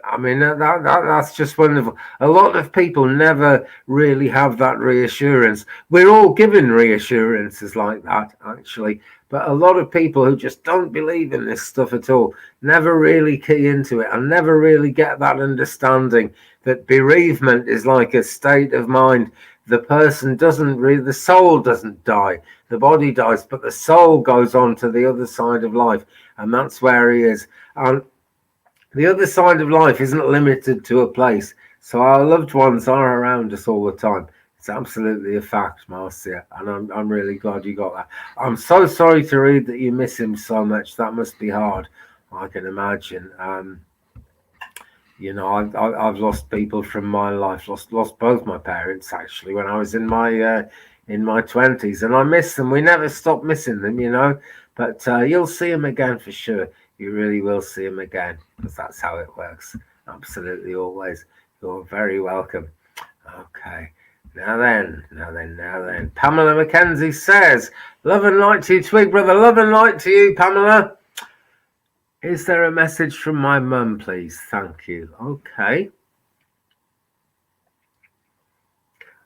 I mean, that's just wonderful. A lot of people never really have that reassurance. We're all given reassurances like that, actually. But a lot of people who just don't believe in this stuff at all never really key into it and never really get that understanding that bereavement is like a state of mind. The person the soul doesn't die. The body dies, but the soul goes on to the other side of life. And that's where he is. And the other side of life isn't limited to a place. So our loved ones are around us all the time. It's absolutely a fact, Marcia. And I'm really glad you got that. I'm so sorry to read that you miss him so much. That must be hard. I can imagine. You know, I've lost people from my life. Lost both my parents actually when I was in my 20s, and I miss them. We never stop missing them, you know. But you'll see them again for sure. You really will see them again because that's how it works. Absolutely, always. You're very welcome. Okay. Now then. Pamela McKenzie says, "Love and light to you, Twig brother. Love and light to you, Pamela. Is there a message from my mum, please? Thank you." Okay.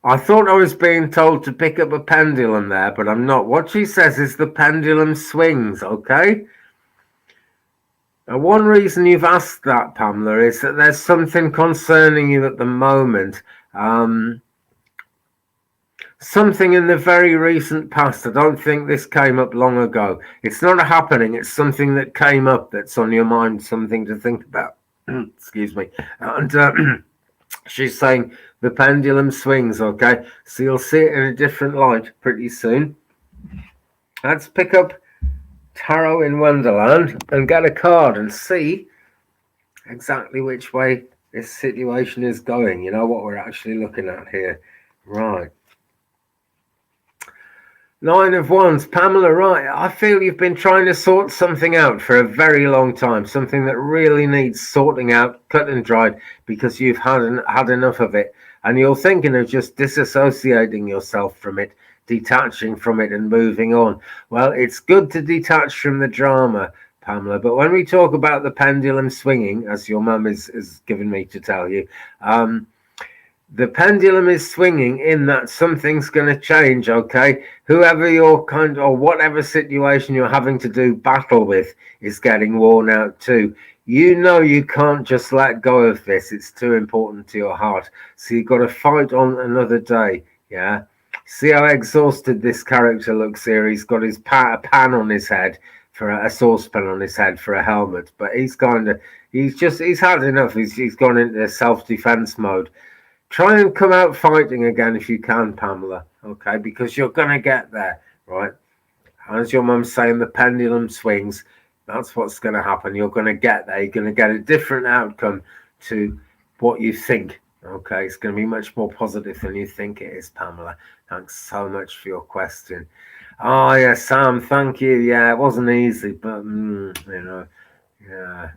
I thought I was being told to pick up a pendulum there, but I'm not. What she says is the pendulum swings, okay? Now, one reason you've asked that, Pamela, is that there's something concerning you at the moment. Something in the very recent past. I don't think this came up long ago. It's not a happening. It's something that came up that's on your mind, something to think about. Excuse me. And she's saying the pendulum swings, okay? So you'll see it in a different light pretty soon. Let's pick up Tarot in Wonderland and get a card and see exactly which way this situation is going. You know what we're actually looking at here. Right. Nine of Wands, Pamela, right. I feel you've been trying to sort something out for a very long time, something that really needs sorting out, cut and dried, because you've had enough of it. And you're thinking of just disassociating yourself from it, detaching from it and moving on. Well, it's good to detach from the drama, Pamela. But when we talk about the pendulum swinging, as your mum is given me to tell you, the pendulum is swinging in that something's going to change, okay? Whoever you're or whatever situation you're having to do battle with is getting worn out too. You know you can't just let go of this. It's too important to your heart. So you've got to fight on another day, yeah? See how exhausted this character looks here. He's got his pan on his head, for a saucepan on his head for a helmet. But he's had enough. He's gone into self-defense mode. Try and come out fighting again if you can, Pamela, okay? Because you're going to get there, right? As your mum's saying, the pendulum swings. That's what's going to happen. You're going to get there. You're going to get a different outcome to what you think, okay? It's going to be much more positive than you think it is, Pamela. Thanks so much for your question. Oh, yeah, Sam, thank you. Yeah, it wasn't easy, but, you know, yeah.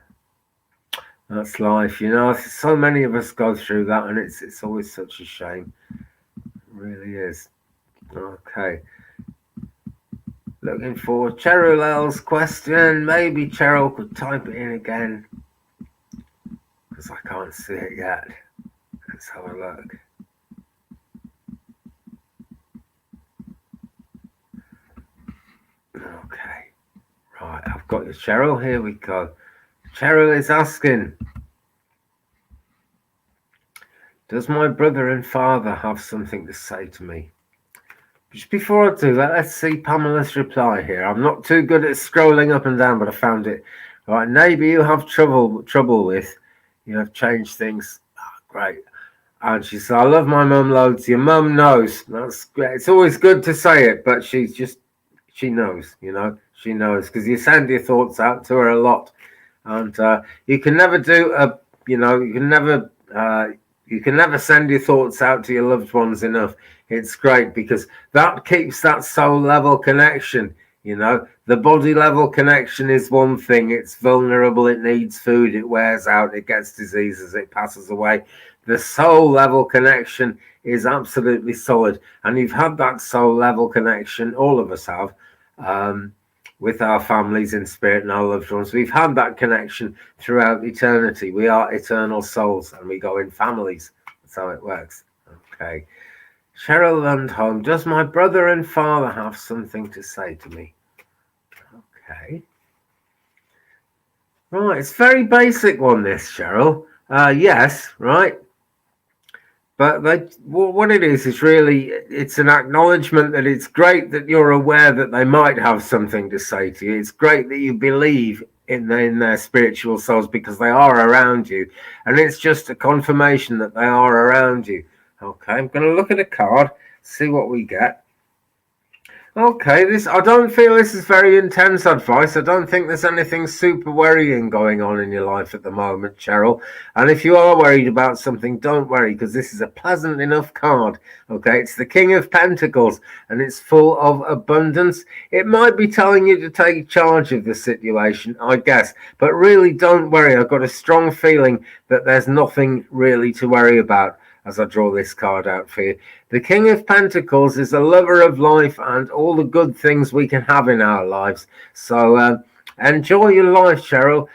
That's life, you know. So many of us go through that, and it's always such a shame. It really is. Okay. Looking for Cheryl L's question. Maybe Cheryl could type it in again, because I can't see it yet. Let's have a look. Okay. Right, I've got you, Cheryl. Here we go. Cheryl is asking, does my brother and father have something to say to me? Just before I do that, let's see Pamela's reply here. I'm not too good at scrolling up and down, but I found it. Right, maybe you have trouble with, you have changed things. Oh, great. And she said, I love my mum loads. Your mum knows. That's great. It's always good to say it, but she knows, you know. She knows, because you send your thoughts out to her a lot. And you can never you can never send your thoughts out to your loved ones enough. It's great because that keeps that soul level connection. You know, the body level connection is one thing. It's vulnerable. It needs food. It wears out. It gets diseases. It passes away. The soul level connection is absolutely solid. And you've had that soul level connection. All of us have. With our families in spirit and our loved ones. We've had that connection throughout eternity. We are eternal souls and we go in families. That's how it works. Okay. Cheryl Lundholm, does my brother and father have something to say to me? Okay. Right, it's very basic one, this, Cheryl. Yes, right. But what it is really, it's an acknowledgement that it's great that you're aware that they might have something to say to you. It's great that you believe in their spiritual souls because they are around you. And it's just a confirmation that they are around you. Okay, I'm going to look at a card, see what we get. Okay, this I don't feel this is very intense advice. I don't think there's anything super worrying going on in your life at the moment, Cheryl. And if you are worried about something, don't worry because this is a pleasant enough card. Okay, it's the King of Pentacles and it's full of abundance. It might be telling you to take charge of the situation, I guess, but really don't worry. I've got a strong feeling that there's nothing really to worry about as I draw this card out for you. The King of Pentacles is a lover of life and all the good things we can have in our lives. So enjoy your life, Cheryl.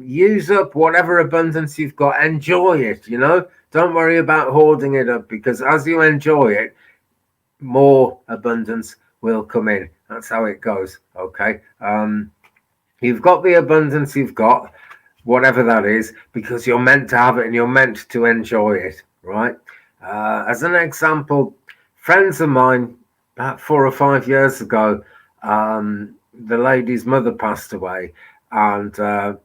Use up whatever abundance you've got. Enjoy it, you know. Don't worry about hoarding it up because as you enjoy it, more abundance will come in. That's how it goes, okay? You've got the abundance you've got, whatever that is, because you're meant to have it and you're meant to enjoy it, right? As an example, friends of mine, about 4 or 5 years ago, the lady's mother passed away, and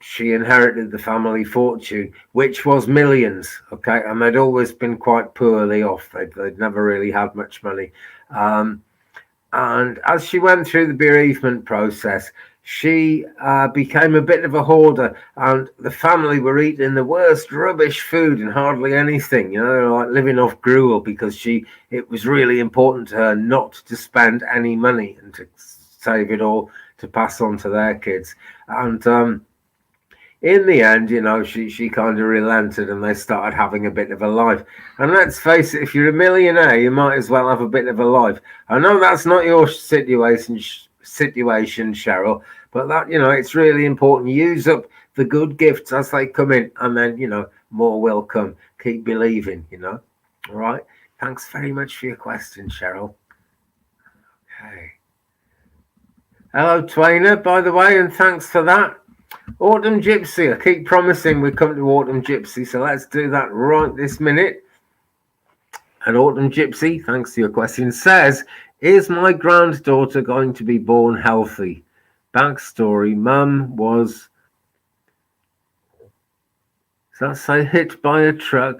she inherited the family fortune, which was millions. Okay, and they'd always been quite poorly off. They'd never really had much money. And as she went through the bereavement process, she became a bit of a hoarder, and the family were eating the worst rubbish food and hardly anything, you know, like living off gruel because it was really important to her not to spend any money and to save it all to pass on to their kids. And in the end, you know, she kind of relented and they started having a bit of a life. And let's face it, if you're a millionaire, you might as well have a bit of a life. I know that's not your situation, Cheryl, but that, you know, it's really important. Use up the good gifts as they come in, and then, you know, more will come. Keep believing, you know. All right. Thanks very much for your question, Cheryl. Okay. Hello, Twainer, by the way, and thanks for that. Autumn Gypsy. I keep promising we come to Autumn Gypsy, so let's do that right this minute. And Autumn Gypsy, thanks for your question, says, is my granddaughter going to be born healthy? Backstory, mum was, does that say hit by a truck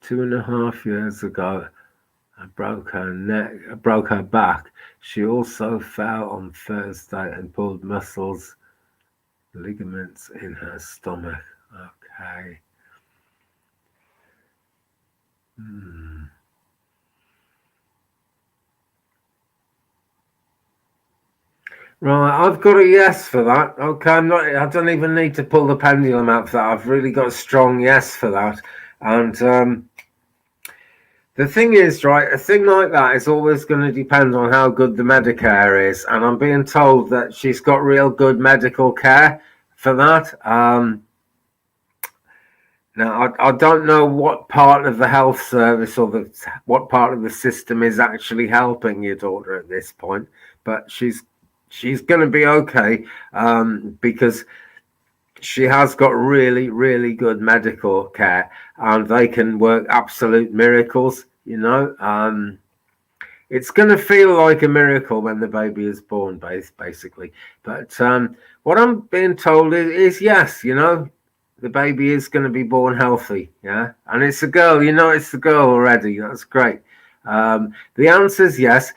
2.5 years ago? I broke her neck, I broke her back. She also fell on Thursday and pulled muscles, ligaments in her stomach. Okay. Right, I've got a yes for that. Okay, I don't even need to pull the pendulum out for that. I've really got a strong yes for that. And the thing is, right, a thing like that is always going to depend on how good the Medicare is. And I'm being told that she's got real good medical care for that. Now, I don't know what part of the health service or what part of the system is actually helping your daughter at this point, but she's going to be okay because she has got really, really good medical care, and they can work absolute miracles. You know, it's going to feel like a miracle when the baby is born, basically. But what I'm being told is yes. You know, the baby is going to be born healthy, yeah, and it's a girl. You know, it's a girl already. That's great. The answer is yes.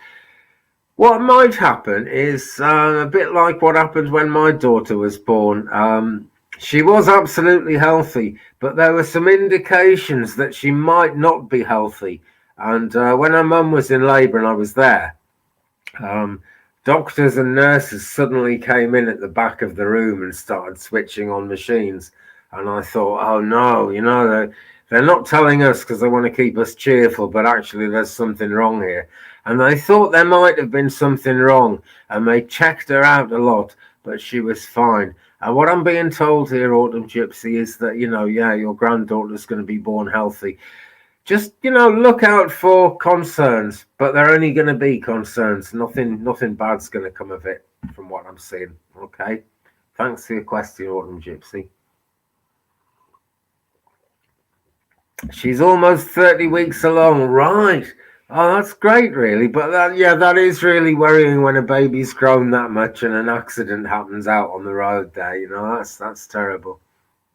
What might happen is a bit like what happened when my daughter was born. She was absolutely healthy, but there were some indications that she might not be healthy. And when her mum was in labour and I was there, doctors and nurses suddenly came in at the back of the room and started switching on machines. And I thought, oh no, you know, they're not telling us because they want to keep us cheerful, but actually there's something wrong here. And they thought there might have been something wrong, and they checked her out a lot, but she was fine. And what I'm being told here, Autumn Gypsy, is that, you know, yeah, your granddaughter's going to be born healthy. Just, you know, look out for concerns, but they're only going to be concerns. Nothing bad's going to come of it, from what I'm seeing. Okay. Thanks for your question, Autumn Gypsy. She's almost 30 weeks along, right? Oh, that's great, really. But that is really worrying when a baby's grown that much and an accident happens out on the road there. You know, that's terrible.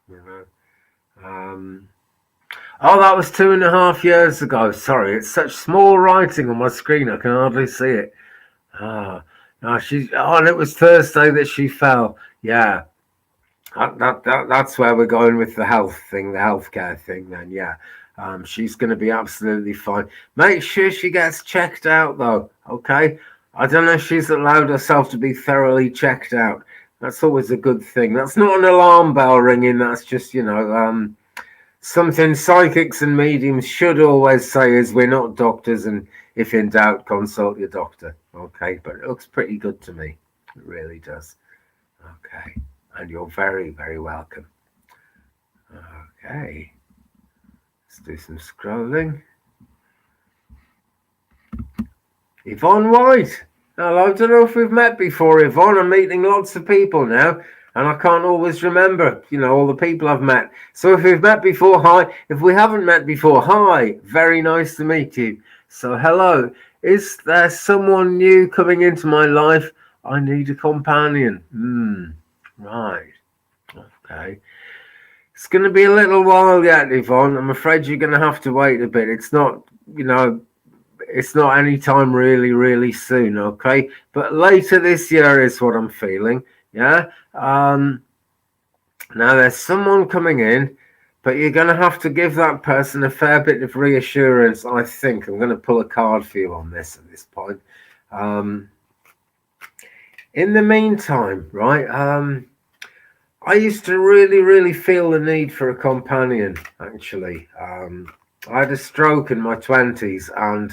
You know. Oh, that was 2.5 years ago. Sorry, it's such small writing on my screen, I can hardly see it. Ah, no, and it was Thursday that she fell. Yeah, that's where we're going with the health thing, the healthcare thing. Then, yeah, she's going to be absolutely fine. Make sure she gets checked out, though. Okay, I don't know if she's allowed herself to be thoroughly checked out. That's always a good thing. That's not an alarm bell ringing. That's just something psychics and mediums should always say is we're not doctors, and if in doubt, consult your doctor. Okay, but it looks pretty good to me. It really does. Okay, and you're very, very welcome. Okay, let's do some scrolling. Yvonne White. Hello, I don't know if we've met before, Yvonne. I'm meeting lots of people now, and I can't always remember, all the people I've met. So if we've met before, hi. If we haven't met before, hi. Very nice to meet you. So hello. Is there someone new coming into my life? I need a companion. Right. Okay. It's going to be a little while yet, Yvonne. I'm afraid you're going to have to wait a bit. It's not, it's not any time really, really soon, okay? But later this year is what I'm feeling, yeah? Now there's someone coming in, but you're going to have to give that person a fair bit of reassurance, I think. I'm going to pull a card for you on this at this point. In the meantime, right, I used to really, really feel the need for a companion, actually. I had a stroke in my 20s, and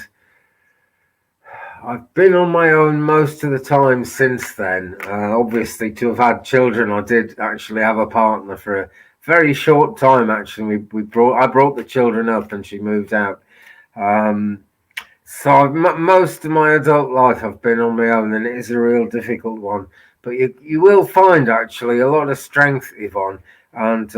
I've been on my own most of the time since then. Obviously, to have had children, I did actually have a partner for a very short time. Actually, I brought the children up, and she moved out. So most of my adult life, I've been on my own, and it is a real difficult one. But you will find actually a lot of strength, Yvonne, and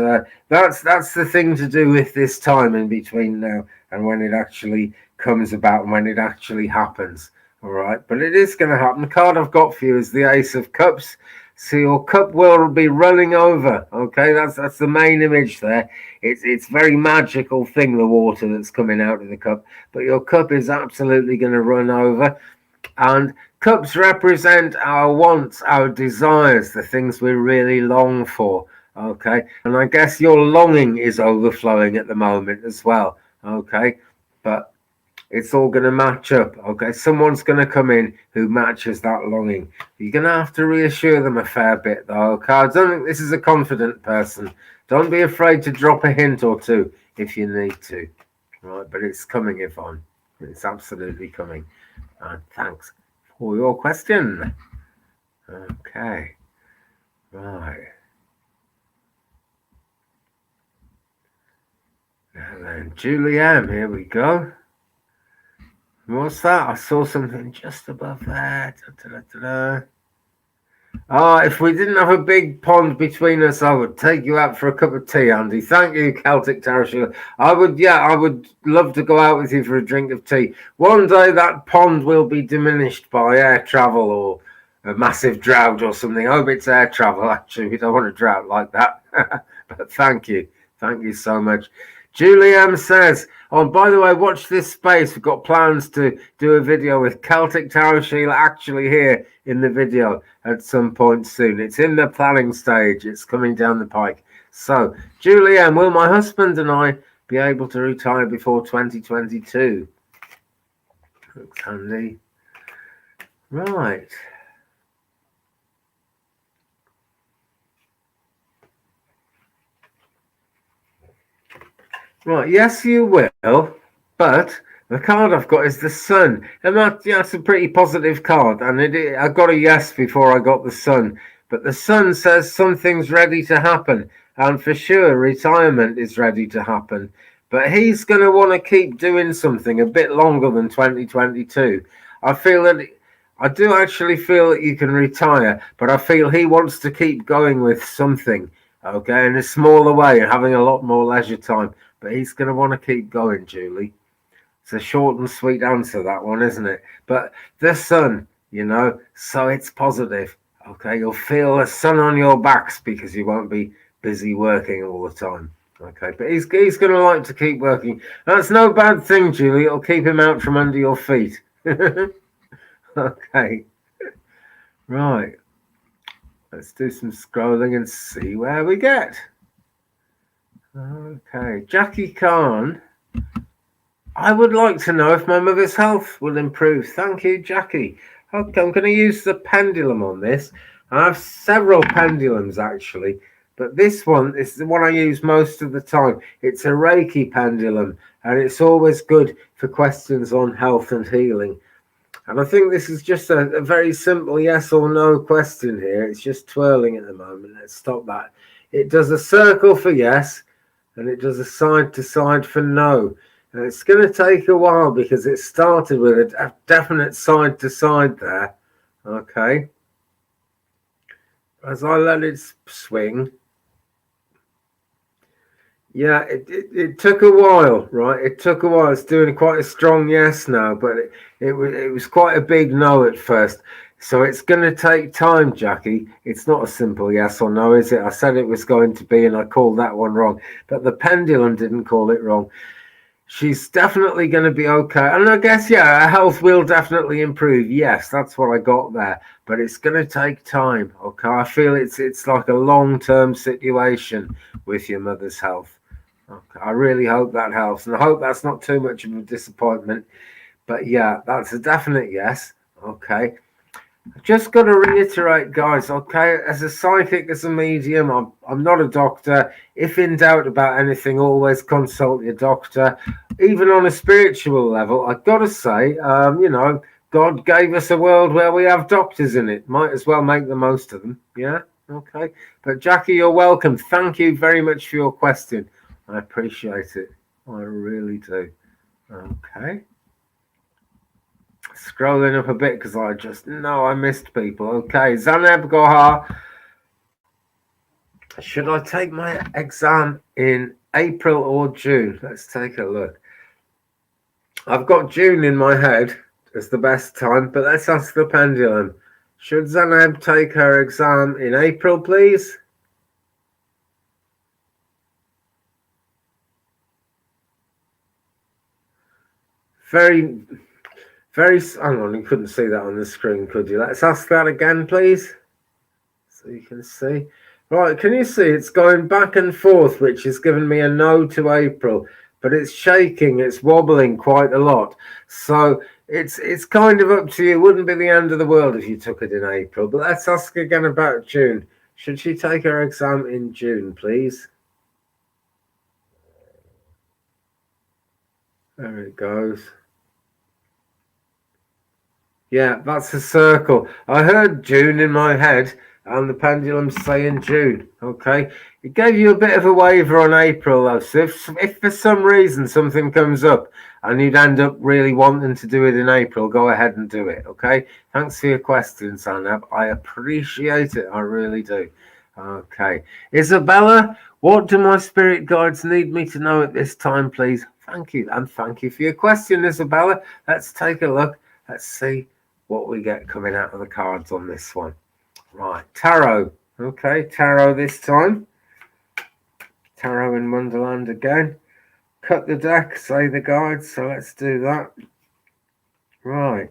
that's the thing to do with this time in between now and when it actually comes about and when it actually happens. All right, but it is going to happen. The card I've got for you is the Ace of Cups. So your cup will be running over. Okay, that's the main image there. It's very magical thing, the water that's coming out of the cup. But your cup is absolutely going to run over. And cups represent our wants, our desires, the things we really long for. Okay, and I guess your longing is overflowing at the moment as well. Okay, but it's all going to match up. Okay, someone's going to come in who matches that longing. You're going to have to reassure them a fair bit, though. Okay, I don't think this is a confident person. Don't be afraid to drop a hint or two if you need to. Right, but it's coming, Yvonne. It's absolutely coming. And thanks for your question. Okay, right. And then Julie M, here we go. What's that? I saw something just above there. If we didn't have a big pond between us, I would take you out for a cup of tea, Andy. Thank you, Celtic Tarot. I would love to go out with you for a drink of tea. One day that pond will be diminished by air travel or a massive drought or something. I hope it's air travel, actually. We don't want a drought like that. But thank you. Thank you so much. Julie M says, oh, by the way, watch this space. We've got plans to do a video with Celtic Tarot Sheila actually here in the video at some point soon. It's in the planning stage. It's coming down the pike. So, Julie M, will my husband and I be able to retire before 2022? Looks handy. Right. Right, yes, you will, but the card I've got is the Sun, and that's a pretty positive card, and I got a yes before I got the Sun, but the Sun says something's ready to happen, and for sure retirement is ready to happen, but he's going to want to keep doing something a bit longer than 2022. I do actually feel that you can retire, but I feel he wants to keep going with something, okay, in a smaller way, and having a lot more leisure time. But he's going to want to keep going, Julie. It's a short and sweet answer, that one, isn't it? But the Sun, so it's positive. Okay, you'll feel the sun on your backs because you won't be busy working all the time. Okay, but he's going to like to keep working. That's no bad thing, Julie. It'll keep him out from under your feet. Okay, right. Let's do some scrolling and see where we get. Okay, Jackie Khan. I would like to know if my mother's health will improve. Thank you, Jackie. Okay, I'm going to use the pendulum on this. I have several pendulums actually, but this one is the one I use most of the time. It's a Reiki pendulum, and it's always good for questions on health and healing. And I think this is just a very simple yes or no question here. It's just twirling at the moment. Let's stop that. It does a circle for yes, and it does a side to side for no. And it's going to take a while because it started with a definite side to side there. Okay. As I let it swing. Yeah, it took a while, right? It took a while. It's doing quite a strong yes now, but it was quite a big no at first. So it's going to take time, Jackie. It's not a simple yes or no, is it? I said it was going to be, and I called that one wrong. But the pendulum didn't call it wrong. She's definitely going to be okay. And I guess, yeah, her health will definitely improve. Yes, that's what I got there. But it's going to take time, okay? I feel it's like a long-term situation with your mother's health. Okay, I really hope that helps. And I hope that's not too much of a disappointment. But, yeah, that's a definite yes. Okay. I've just got to reiterate, guys, okay, as a psychic, as a medium, I'm not a doctor. If in doubt about anything, always consult your doctor. Even on a spiritual level, I've got to say, God gave us a world where we have doctors in it. Might as well make the most of them. Yeah, okay. But Jackie, you're welcome. Thank you very much for your question. I appreciate it. I really do. Okay. Scrolling up a bit because I just know I missed people. Okay, Zaneb Gohar. Should I take my exam in April or June? Let's take a look. I've got June in my head as the best time, but let's ask the pendulum. Should Zaneb take her exam in April, please? Very, hang on, you couldn't see that on the screen, could you? Let's ask that again, please. So you can see. Right, can you see it's going back and forth, which is giving me a no to April, but it's shaking, it's wobbling quite a lot. So it's kind of up to you. It wouldn't be the end of the world if you took it in April. But let's ask again about June. Should she take her exam in June, please? There it goes. Yeah, that's a circle. I heard June in my head, and the pendulum's saying June. Okay, it gave you a bit of a waiver on April, though. So if for some reason something comes up and you'd end up really wanting to do it in April, go ahead and do it. Okay. Thanks for your question, Sanab. I appreciate it. I really do. Okay, Isabella, what do my spirit guides need me to know at this time, please? Thank you, and thank you for your question, Isabella. Let's take a look. Let's see what we get coming out of the cards on this one. Right, tarot. Okay, tarot this time. Tarot in Wonderland again. Cut the deck, say the guides. So let's do that. Right.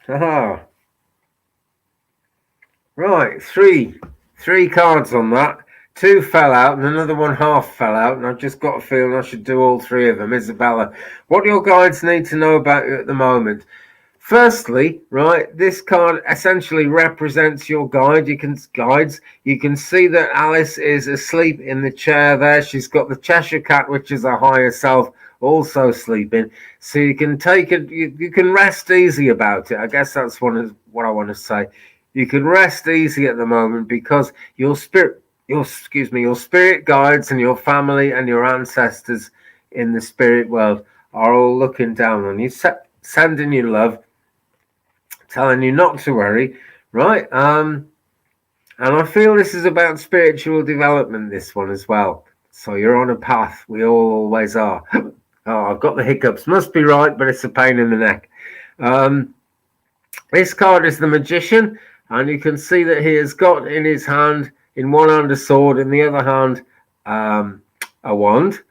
Aha. Right, three cards on that. Two fell out and another one half fell out, and I've just got a feeling I should do all three of them. Isabella, what do your guides need to know about you at the moment? Firstly, right, this card essentially represents your guide. You can see that Alice is asleep in the chair there. She's got the Cheshire Cat, which is her higher self, also sleeping. So you can take it. You can rest easy about it. I guess that's what I want to say. You can rest easy at the moment because your spirit guides and your family and your ancestors in the spirit world are all looking down on you, sending you love, telling you not to worry, right? And I feel this is about spiritual development, this one as well. So you're on a path. We all always are. Oh, I've got the hiccups. Must be right, but it's a pain in the neck. This card is the Magician, and you can see that he has got in his hand, in one hand a sword, in the other hand a wand,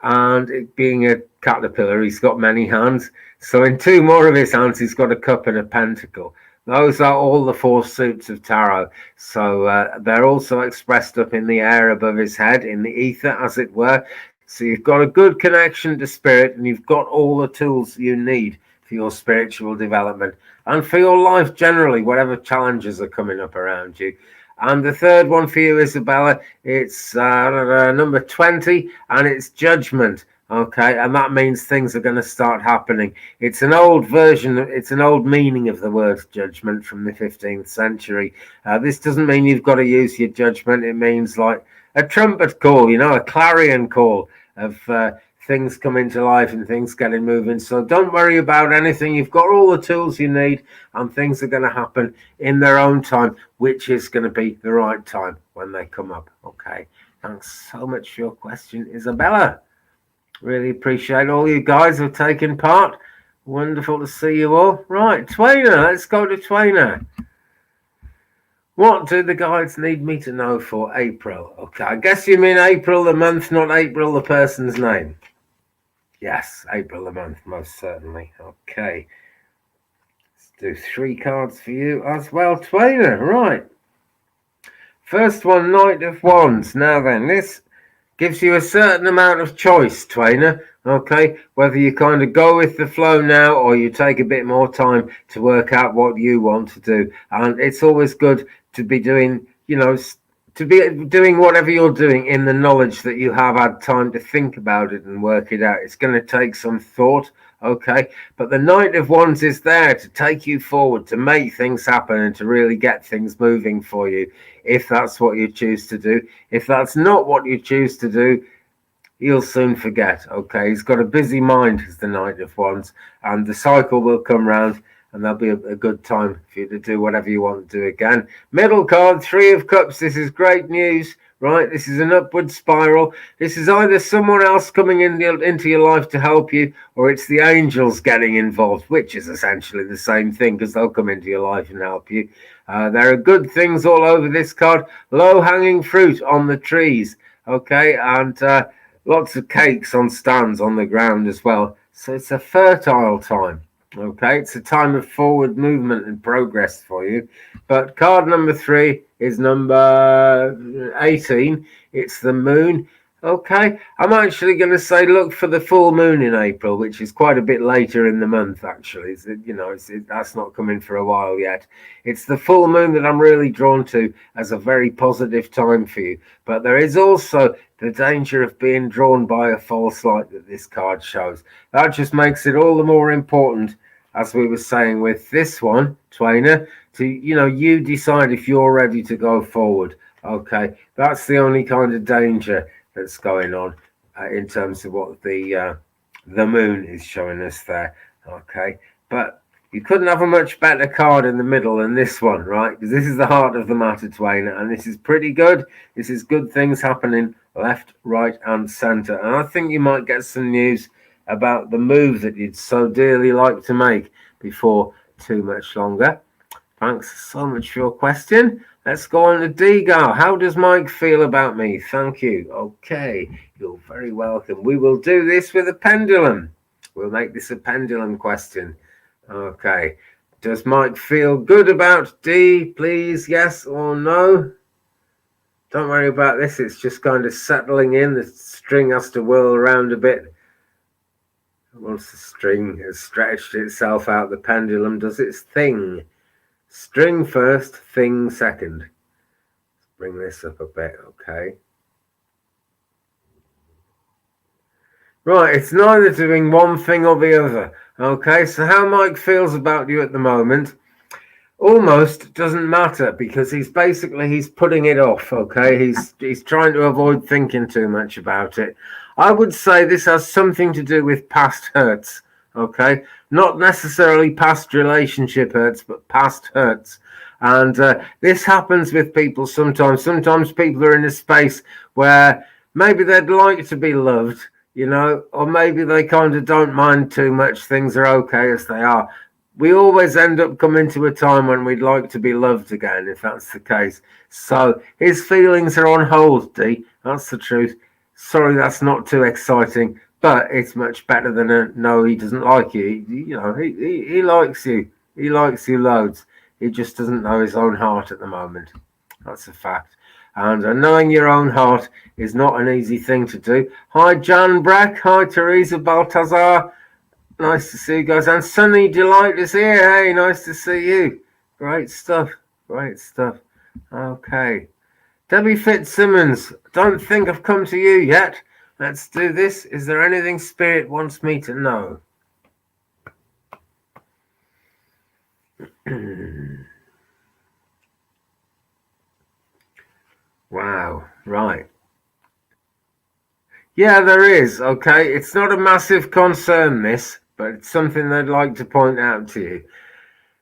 and it being a caterpillar, he's got many hands. So in two more of his hands, he's got a cup and a pentacle. Those are all the four suits of tarot. So they're also expressed up in the air above his head, in the ether, as it were. So you've got a good connection to spirit, and you've got all the tools you need for your spiritual development and for your life generally, whatever challenges are coming up around you. And the third one for you, Isabella, it's number 20, and it's judgment. Okay, and that means things are going to start happening. It's an old version, it's an old meaning of the word judgment from the 15th century. This doesn't mean you've got to use your judgment. It means like a trumpet call, you know, a clarion call of things coming to life and things getting moving. So don't worry about anything. You've got all the tools you need, and things are going to happen in their own time, which is going to be the right time when they come up. Okay, thanks so much for your question, Isabella. Really appreciate all you guys who have taken part. Wonderful to see you all. Right, Twainer, let's go to Twainer. What do the guides need me to know for April? Okay, I guess you mean April the month, not April the person's name. Yes, April the month, most certainly. Okay. Let's do 3 cards for you as well, Twainer. Right. First one, Knight of Wands. Now then, this gives you a certain amount of choice, Twainer. Okay, whether you kind of go with the flow now or you take a bit more time to work out what you want to do. And it's always good to be doing, you know, to be doing whatever you're doing in the knowledge that you have had time to think about it and work it out. It's going to take some thought, okay? But the Knight of Wands is there to take you forward, to make things happen and to really get things moving for you, if that's what you choose to do. If that's not what you choose to do, you'll soon forget, okay? He's got a busy mind, as the Knight of Wands, and the cycle will come round, and there'll be a good time for you to do whatever you want to do again. Middle card, 3 of Cups. This is great news, right? This is an upward spiral. This is either someone else coming into your life to help you, or it's the angels getting involved, which is essentially the same thing, because they'll come into your life and help you. There are good things all over this card. Low-hanging fruit on the trees, okay? And lots of cakes on stands on the ground as well. So it's a fertile time. Okay, it's a time of forward movement and progress for you. But card number 3 is number 18. It's the moon. Okay, I'm actually going to say look for the full moon in April, which is quite a bit later in the month, actually. That's not coming for a while yet. It's the full moon that I'm really drawn to as a very positive time for you. But there is also the danger of being drawn by a false light that this card shows. That just makes it all the more important, as we were saying with this one, Twainer, to, you decide if you're ready to go forward. Okay, that's the only kind of danger that's going on in terms of what the moon is showing us there. Okay, but you couldn't have a much better card in the middle than this one, right? Because this is the heart of the matter, Twainer, and this is pretty good. This is good things happening left, right, and center. And I think you might get some news about the move that you'd so dearly like to make before too much longer. Thanks so much for your question. Let's go on to Degar. How does Mike feel about me? Thank you. Okay, you're very welcome. We will do this with a pendulum. We'll make this a pendulum question. Okay. Does Mike feel good about D? Please, yes or no? Don't worry about this. It's just kind of settling in. The string has to whirl around a bit. Once the string has stretched itself out, the pendulum does its thing. String first, thing second. Let's bring this up a bit, okay. Right, it's neither doing one thing or the other. Okay, so how Mike feels about you at the moment almost doesn't matter, because he's putting it off, okay? He's trying to avoid thinking too much about it. I would say this has something to do with past hurts, okay? Not necessarily past relationship hurts, but past hurts. And this happens with people sometimes. Sometimes people are in a space where maybe they'd like to be loved, or maybe they kind of don't mind too much. Things are okay as they are. We always end up coming to a time when we'd like to be loved again, if that's the case. So his feelings are on hold, D. That's the truth. Sorry, that's not too exciting, but it's much better than a no, he doesn't like you. He likes you. He likes you loads. He just doesn't know his own heart at the moment. That's a fact. And knowing your own heart is not an easy thing to do. Hi, Jan Brack. Hi, Teresa Baltazar. Nice to see you guys. And Sunny Delight is here. Hey, nice to see you. Great stuff. Great stuff. Okay. Debbie Fitzsimmons, don't think I've come to you yet. Let's do this. Is there anything Spirit wants me to know? Wow, right. Yeah, there is. Okay, it's not a massive concern, this, but it's something they'd like to point out to you.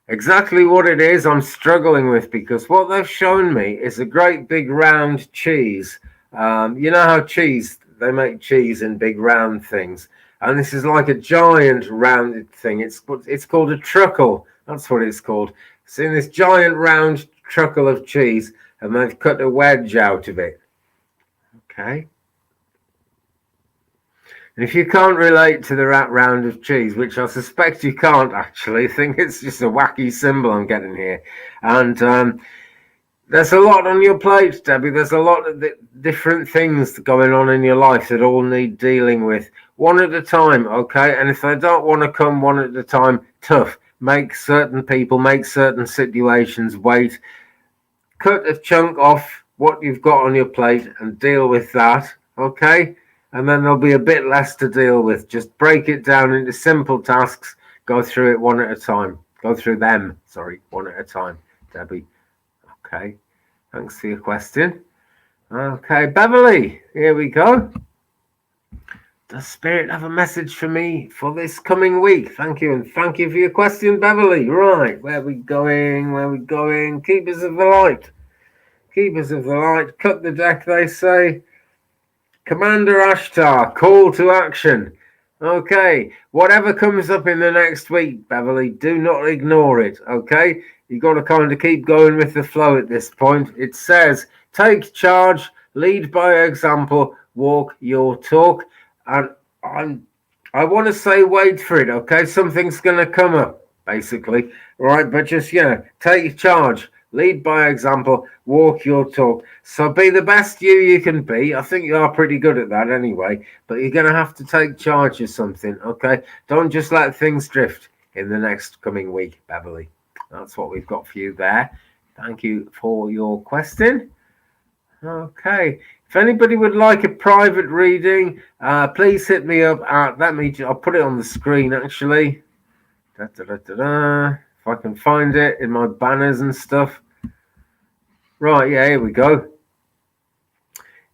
Exactly what it is I'm struggling with, because what they've shown me is a great big round cheese. You know how they make cheese in big round things. And this is like a giant rounded thing. It's called a truckle. That's what it's called. See this giant round truckle of cheese, and they've cut a wedge out of it. Okay. And if you can't relate to the round of cheese, which I suspect you can't actually, I think it's just a wacky symbol I'm getting here. And there's a lot on your plate, Debbie. There's a lot of different things going on in your life that all need dealing with. One at a time, okay? And if they don't want to come one at a time, tough. Make certain people, make certain situations wait. Cut a chunk off what you've got on your plate and deal with that, okay? And then there'll be a bit less to deal with. Just break it down into simple tasks. Go through it one at a time. Go through them, one at a time, Debbie. Okay, thanks for your question. Okay, Beverly, here we go. Does Spirit have a message for me for this coming week? Thank you, and thank you for your question, Beverly. Right, where are we going? Where are we going? Keepers of the Light. Keepers of the Light. Cut the deck, they say. Commander Ashtar, call to action. Okay, whatever comes up in the next week, Beverly, do not ignore it, okay? You've got to kind of keep going with the flow at this point. It says, take charge, lead by example, walk your talk. And I want to say wait for it, okay? Something's going to come up, basically, right? But just, take charge. Lead by example, walk your talk. So be the best you can be. I think you are pretty good at that anyway, but you're going to have to take charge of something, okay? Don't just let things drift in the next coming week, Beverly. That's what we've got for you there. Thank you for your question. Okay. If anybody would like a private reading, please hit me up at, I'll put it on the screen actually. If I can find it in my banners and stuff. Right, yeah, here we go.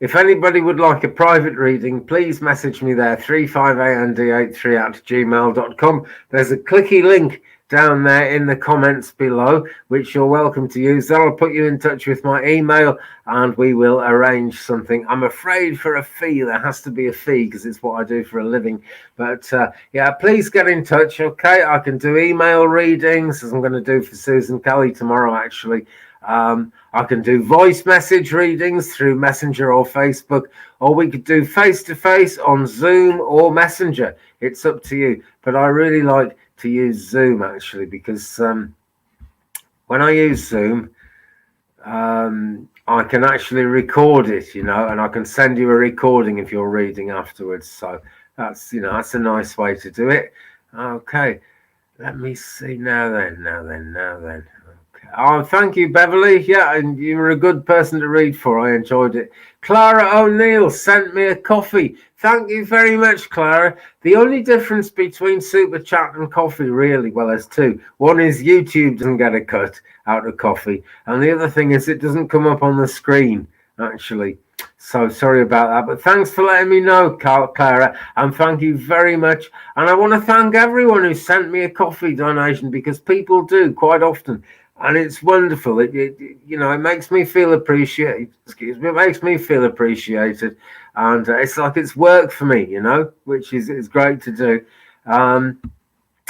If anybody would like a private reading, please message me there, 358nd83@gmail.com. There's a clicky link down there in the comments below, which you're welcome to use. That'll put you in touch with my email, and we will arrange something. I'm afraid for a fee, there has to be a fee because it's what I do for a living. But yeah, please get in touch, okay? I can do email readings, as I'm going to do for Susan Kelly tomorrow, actually. I can do voice message readings through Messenger or Facebook, or we could do face-to-face on Zoom or Messenger. It's up to you. But I really like to use Zoom, actually, because when I use Zoom, I can actually record it, and I can send you a recording if you're reading afterwards. So that's, that's a nice way to do it. Okay, let me see now then. Oh, thank you, Beverly. Yeah, and you were a good person to read for. I enjoyed it. Clara O'Neill sent me a coffee. Thank you very much, Clara. The only difference between Super Chat and coffee, really, well, there's two. One is YouTube doesn't get a cut out of coffee. And the other thing is it doesn't come up on the screen, actually. So sorry about that. But thanks for letting me know, Clara. And thank you very much. And I want to thank everyone who sent me a coffee donation, because people do quite often. And it's wonderful. It makes me feel appreciated. It makes me feel appreciated, and it's like it's work for me, which is great to do. And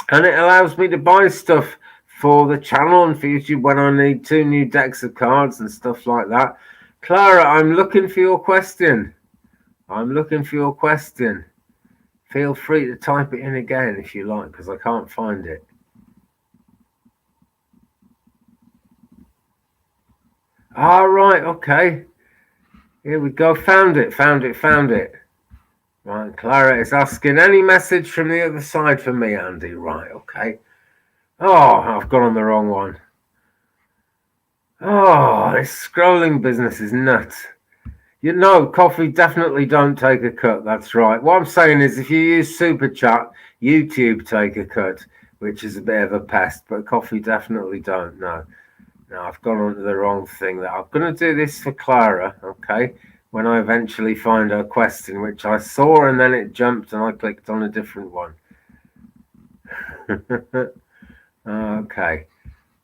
it allows me to buy stuff for the channel and for YouTube when I need 2 new decks of cards and stuff like that. Clara, I'm looking for your question. I'm looking for your question. Feel free to type it in again if you like, because I can't find it. All right, okay. Here we go. Found it. Right, Clara is asking, any message from the other side for me, Andy? Right, okay. Oh, I've gone on the wrong one. Oh, this scrolling business is nuts. You know, coffee definitely don't take a cut. That's right. What I'm saying is, if you use Super Chat, YouTube take a cut, which is a bit of a pest, but coffee definitely don't. No, I've gone onto the wrong thing. That I'm going to do this for Clara, okay? When I eventually find her question, which I saw and then it jumped and I clicked on a different one. Okay.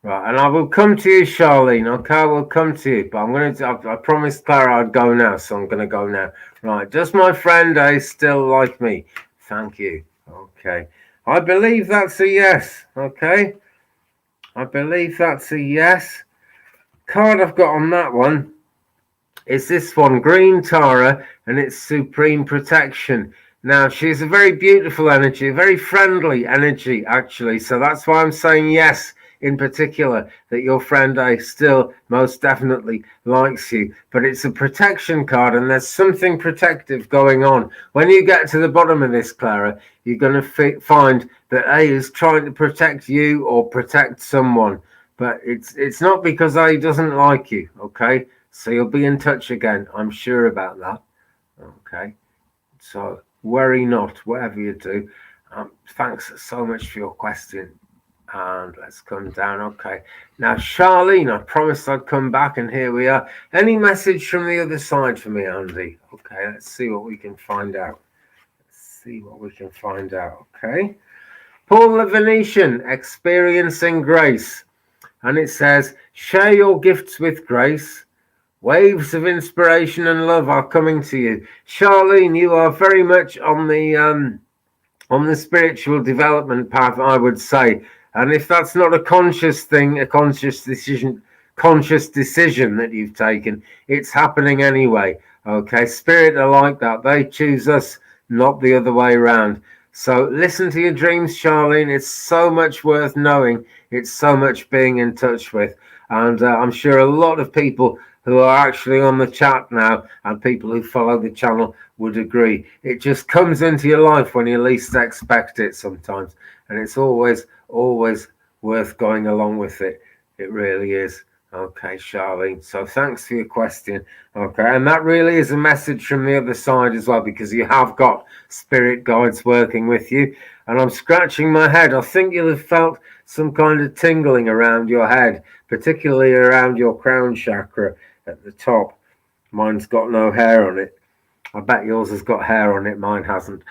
Right, and I will come to you, Charlene. Okay, I will come to you, but I'm going to. I promised Clara I'd go now, so I'm going to go now. Right, does my friend A still like me? Thank you. Okay, I believe that's a yes. Okay, I believe that's a yes. Card I've got on that one is this one, Green Tara, and it's Supreme Protection. Now, she's a very beautiful energy, a very friendly energy, actually. So that's why I'm saying yes, in particular, that your friend A still most definitely likes you. But it's a protection card, and there's something protective going on. When you get to the bottom of this, Clara, you're going to find that A is trying to protect you or protect someone. But it's not because A doesn't like you, okay? So you'll be in touch again. I'm sure about that. Okay. So worry not, whatever you do. Thanks so much for your question. And let's come down. Okay. Now, Charlene, I promised I'd come back, and here we are. Any message from the other side for me, Andy? Okay, let's see what we can find out. Okay. Paul the Venetian, experiencing grace. And it says, share your gifts with grace. Waves of inspiration and love are coming to you. Charlene, you are very much on the spiritual development path, I would say. And if that's not a conscious thing, a conscious decision that you've taken, it's happening anyway. Okay, spirit are like that. They choose us, not the other way around. So listen to your dreams, Charlene. It's so much worth knowing. It's so much being in touch with. And I'm sure a lot of people who are actually on the chat now and people who follow the channel would agree. It just comes into your life when you least expect it sometimes. And it's always worth going along with it. It really is. Okay, Charlene. So thanks for your question. Okay, and that really is a message from the other side as well, because you have got spirit guides working with you. And I'm scratching my head. I think you'll have felt some kind of tingling around your head, particularly around your crown chakra at the top. Mine's got no hair on it. I bet yours has got hair on it. Mine hasn't.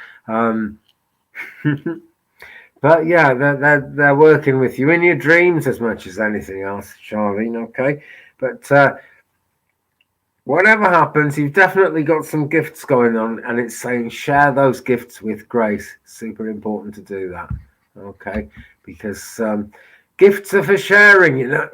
But yeah, they're working with you in your dreams as much as anything else, Charlene. Okay, but whatever happens, you've definitely got some gifts going on, and it's saying share those gifts with grace. Super important to do that. Okay, because gifts are for sharing. You know.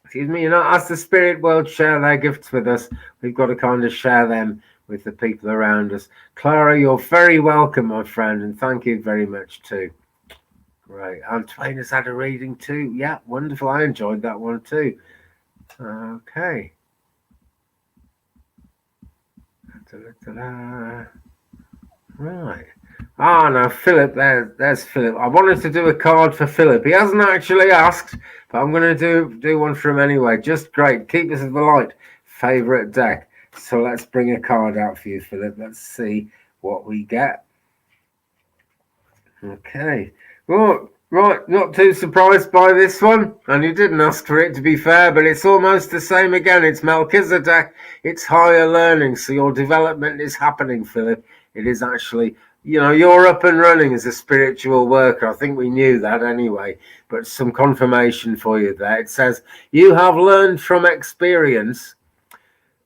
Excuse me. As the spirit world share their gifts with us, we've got to kind of share them with the people around us. Clara, you're very welcome, my friend, and thank you very much too. Great. And Twain has had a reading too. Yeah, wonderful. I enjoyed that one too. Okay. Right. No, Philip, there's Philip. I wanted to do a card for Philip. He hasn't actually asked, but I'm going to do one for him anyway. Just great. Keep us in the light. Favorite deck. So let's bring a card out for you, Philip. Let's see what we get. Okay. Well, right. Not too surprised by this one. And you didn't ask for it, to be fair, but it's almost the same again. It's Melchizedek. It's higher learning. So your development is happening, Philip. It is actually, you're up and running as a spiritual worker. I think we knew that anyway, but some confirmation for you there. It says, you have learned from experience.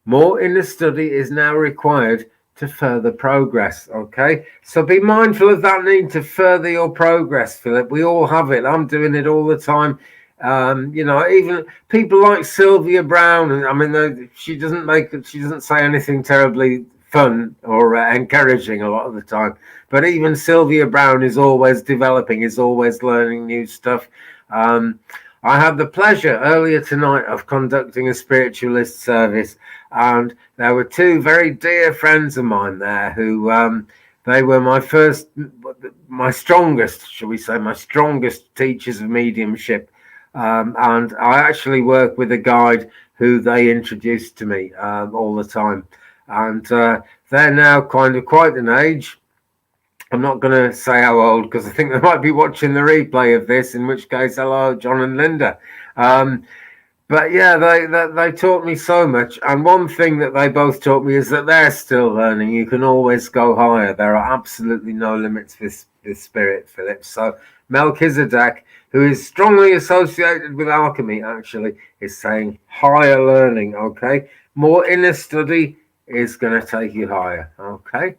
More inner study is now required to further progress. Okay, so be mindful of that need to further your progress, Philip. We all have it. I'm doing it all the time. Even people like Sylvia Brown, and I mean, she doesn't say anything terribly fun or encouraging a lot of the time. But even Sylvia Brown is always developing, is always learning new stuff. I had the pleasure earlier tonight of conducting a spiritualist service, and there were two very dear friends of mine there who they were my strongest, shall we say, my strongest teachers of mediumship. And I actually work with a guide who they introduced to me all the time. And they're now kind of quite an age. I'm not going to say how old because I think they might be watching the replay of this, in which case, hello, John and Linda. But yeah, they taught me so much. And one thing that they both taught me is that they're still learning. You can always go higher. There are absolutely no limits with spirit, Philip. So Melchizedek, who is strongly associated with alchemy, actually, is saying higher learning, okay? More inner study is going to take you higher, okay?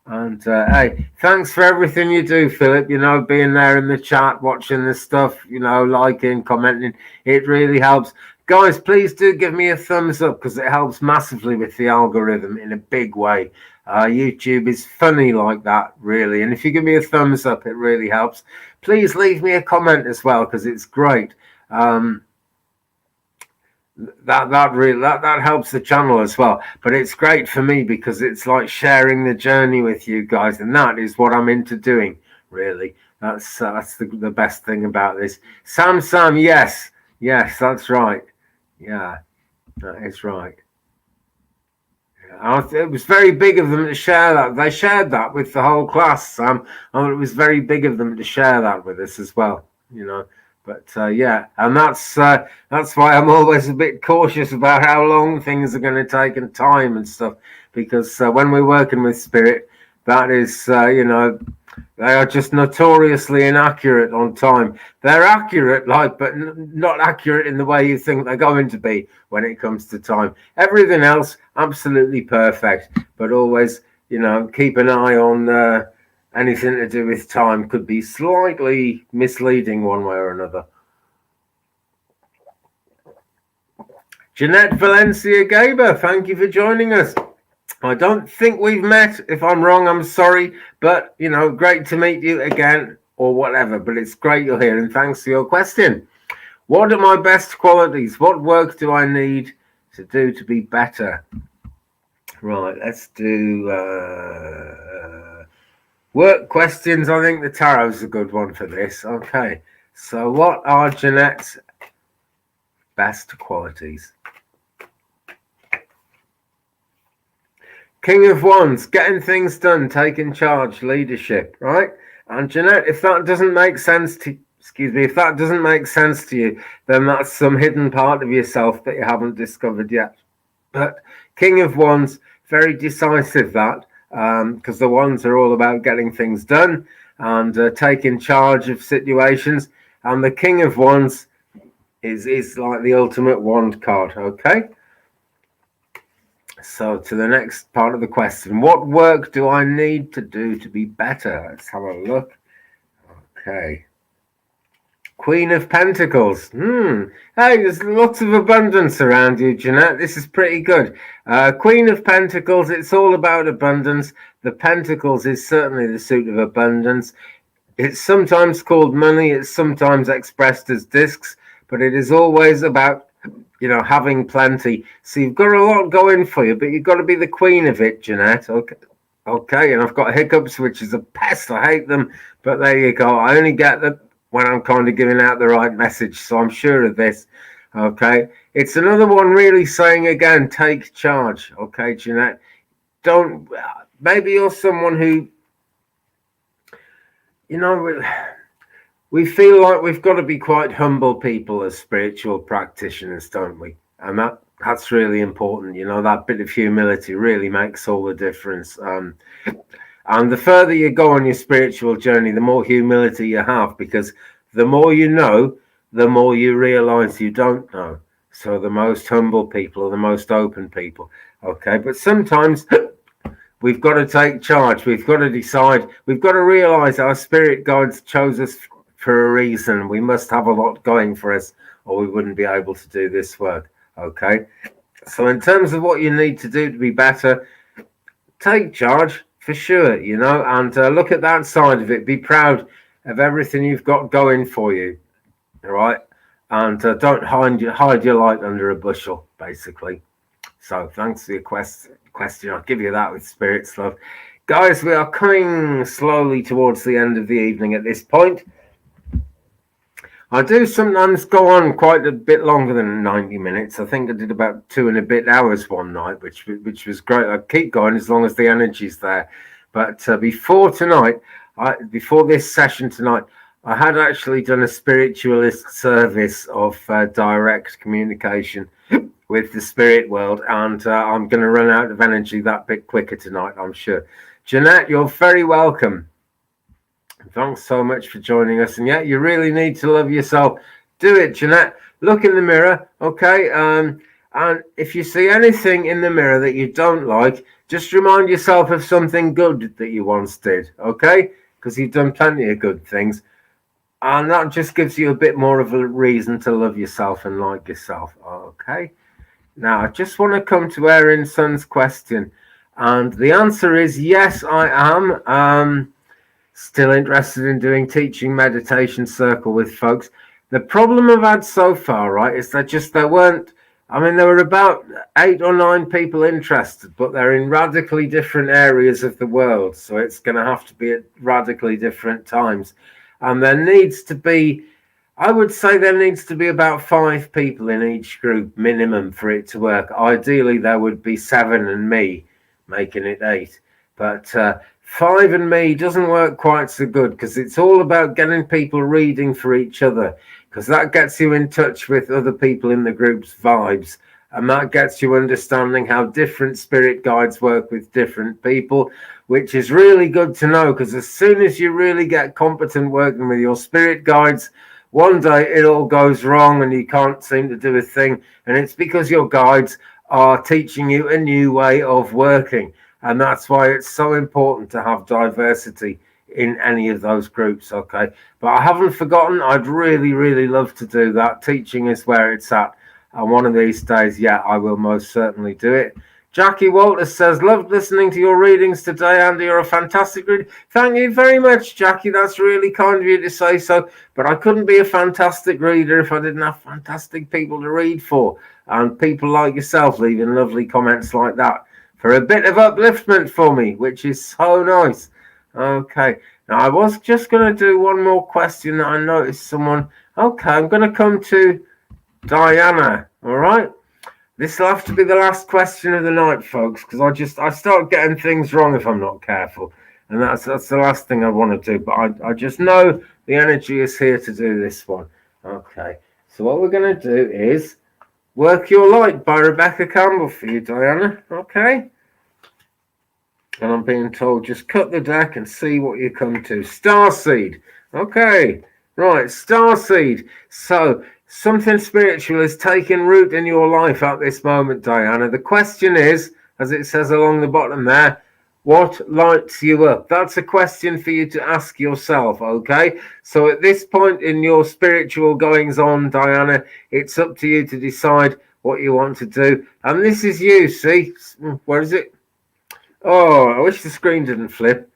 And hey, thanks for everything you do, Philip. You know, being there in the chat, watching the stuff, you know, liking, commenting, it really helps. Guys, please do give me a thumbs up because it helps massively with the algorithm in a big way. YouTube is funny like that, really. And if you give me a thumbs up, it really helps. Please leave me a comment as well because it's great. That helps the channel as well, but it's great for me because it's like sharing the journey with you guys, and that is what I'm into doing, really. That's the best thing about this. Sam, yes, that's right. Yeah, that is right. It was very big of them to share that. They shared that with the whole class, Sam. It was very big of them to share that with us as well, you know. But yeah, and that's why I'm always a bit cautious about how long things are going to take and time and stuff, because when we're working with spirit, that is, you know, they are just notoriously inaccurate on time. They're accurate, but not accurate in the way you think they're going to be when it comes to time. Everything else, absolutely perfect, but always, you know, keep an eye on anything to do with time could be slightly misleading one way or another. Jeanette Valencia Gaber, thank you for joining us. I don't think we've met. If I'm wrong, I'm sorry. But, you know, great to meet you again or whatever. But it's great you're here. And thanks for your question. What are my best qualities? What work do I need to do to be better? Right, let's do work questions. I think the tarot's a good one for this. Okay. So what are Jeanette's best qualities? King of Wands, getting things done, taking charge, leadership, right? And Jeanette, if that doesn't make sense to you, then that's some hidden part of yourself that you haven't discovered yet. But King of Wands, very decisive that, because the Wands are all about getting things done and taking charge of situations. And the King of Wands is like the ultimate wand card, okay? So to the next part of the question, what work do I need to do to be better? Let's have a look. Okay. Queen of Pentacles. Hey, there's lots of abundance around you, Jeanette. This is pretty good. Queen of Pentacles, it's all about abundance. The Pentacles is certainly the suit of abundance. It's sometimes called money. It's sometimes expressed as discs, but it is always about, you know, having plenty. So you've got a lot going for you, but you've got to be the queen of it, Jeanette. Okay. And I've got hiccups, which is a pest. I hate them, but there you go. I only get them when I'm kind of giving out the right message, so I'm sure of this. Okay. It's another one really saying again, take charge. Okay, Jeanette. Maybe you're someone who, you know, we feel like we've got to be quite humble people as spiritual practitioners, don't we? And that's really important. You know, that bit of humility really makes all the difference. And the further you go on your spiritual journey, the more humility you have, because the more you know, the more you realize you don't know. So the most humble people are the most open people. Okay, but sometimes we've got to take charge. We've got to decide. We've got to realize our spirit guides chose us for a reason. We must have a lot going for us, or we wouldn't be able to do this work. Okay, so in terms of what you need to do to be better, take charge for sure, you know, and look at that side of it. Be proud of everything you've got going for you, all right? And don't hide your light under a bushel, basically. So thanks for your question. I'll give you that with spirit's love. Guys, we are coming slowly towards the end of the evening at this point. I do sometimes go on quite a bit longer than 90 minutes. I think I did about 2 and a bit hours one night, which was great. I keep going as long as the energy's there. But before this session tonight, I had actually done a spiritualist service of direct communication with the spirit world, and I'm going to run out of energy that bit quicker tonight, I'm sure. Jeanette, you're very welcome. Thanks so much for joining us. And yeah, you really need to love yourself. Do it, Jeanette. Look in the mirror, okay? And if you see anything in the mirror that you don't like, just remind yourself of something good that you once did, okay? Because you've done plenty of good things. And that just gives you a bit more of a reason to love yourself and like yourself, okay? Now, I just want to come to Erin Sun's question. And the answer is yes, I am. Still interested in doing teaching meditation circle with folks. The problem I've had so far, right, is that there were about 8 or 9 people interested, but they're in radically different areas of the world. So it's going to have to be at radically different times. And there needs to be about 5 people in each group minimum for it to work. Ideally, there would be 7 and me, making it 8. But 5 and me doesn't work quite so good, because it's all about getting people reading for each other, because that gets you in touch with other people in the group's vibes, and that gets you understanding how different spirit guides work with different people, which is really good to know, because as soon as you really get competent working with your spirit guides, one day it all goes wrong and you can't seem to do a thing, and it's because your guides are teaching you a new way of working. And that's why it's so important to have diversity in any of those groups, okay? But I haven't forgotten. I'd really, really love to do that. Teaching is where it's at. And one of these days, yeah, I will most certainly do it. Jackie Walters says, loved listening to your readings today, Andy. You're a fantastic reader. Thank you very much, Jackie. That's really kind of you to say so. But I couldn't be a fantastic reader if I didn't have fantastic people to read for. And people like yourself leaving lovely comments like that for a bit of upliftment for me, which is so nice. Okay, now I was just going to do one more question that I noticed someone. Okay, I'm going to come to Diana, all right? This will have to be the last question of the night, folks, because I start getting things wrong if I'm not careful. And that's the last thing I want to do. But I just know the energy is here to do this one. Okay, so what we're going to do is Work Your Light by Rebecca Campbell for you, Diana. Okay? And I'm being told just cut the deck and see what you come to. Starseed. Okay. Right, Starseed. So something spiritual is taking root in your life at this moment, Diana. The question is, as it says along the bottom there, what lights you up? That's a question for you to ask yourself, okay? So at this point in your spiritual goings on, Diana, it's up to you to decide what you want to do. And this is you, see? Where is it? Oh, I wish the screen didn't flip.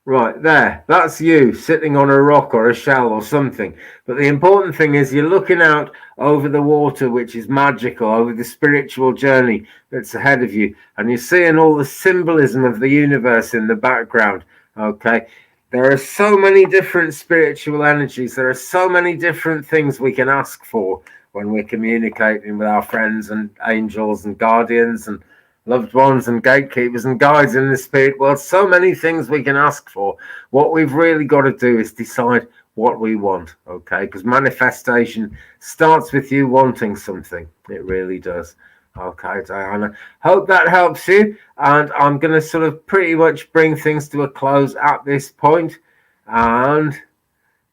Right, there. That's you sitting on a rock or a shell or something. But the important thing is you're looking out over the water, which is magical, over the spiritual journey that's ahead of you. And you're seeing all the symbolism of the universe in the background, okay? There are so many different spiritual energies. There are so many different things we can ask for when we're communicating with our friends and angels and guardians and loved ones and gatekeepers and guides in the spirit world. So many things we can ask for. What we've really got to do is decide what we want, okay? Because manifestation starts with you wanting something. It really does. Okay, Diana. Hope that helps you. And I'm going to sort of pretty much bring things to a close at this point and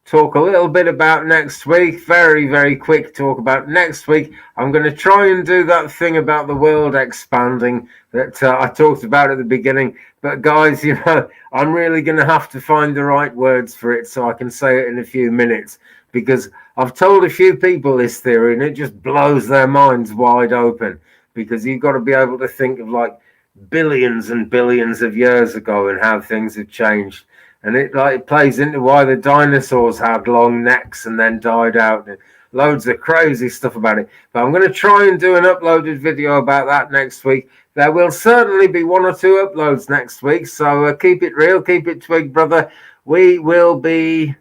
talk a little bit about next week. Very, very quick talk about next week. I'm going to try and do that thing about the world expanding that I talked about at the beginning. But guys, you know, I'm really going to have to find the right words for it so I can say it in a few minutes, because I've told a few people this theory and it just blows their minds wide open, because you've got to be able to think of like billions and billions of years ago and how things have changed. And it plays into why the dinosaurs had long necks and then died out. And loads of crazy stuff about it. But I'm going to try and do an uploaded video about that next week. There will certainly be 1 or 2 uploads next week. So keep it real, keep it Twig Brother. We will be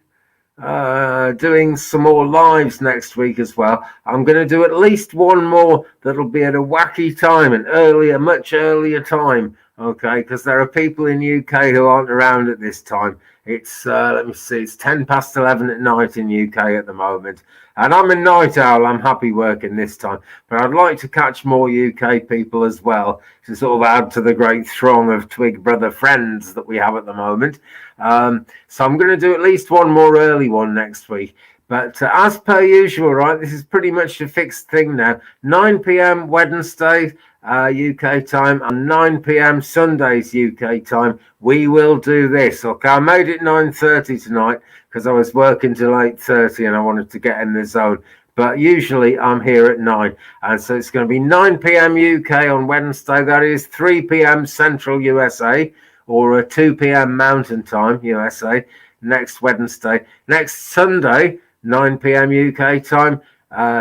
doing some more lives next week as well. I'm going to do at least one more that'll be at a wacky time, an earlier, much earlier time. Okay, because there are people in UK who aren't around at this time. It's let me see, it's 11:10 at night in UK at the moment, and I'm a night owl. I'm happy working this time, but I'd like to catch more UK people as well to sort of add to the great throng of Twig Brother friends that we have at the moment. So I'm going to do at least one more early one next week. But as per usual, right, this is pretty much a fixed thing now. 9 p.m. Wednesday, UK time, and 9 p.m. Sundays, UK time. We will do this. Okay, I made it 9:30 tonight because I was working till 8:30 and I wanted to get in the zone. But usually I'm here at 9. And so it's going to be 9 p.m. UK on Wednesday. That is 3 p.m. Central USA, or 2 p.m. Mountain Time USA next Wednesday. Next Sunday, 9 p.m. UK time,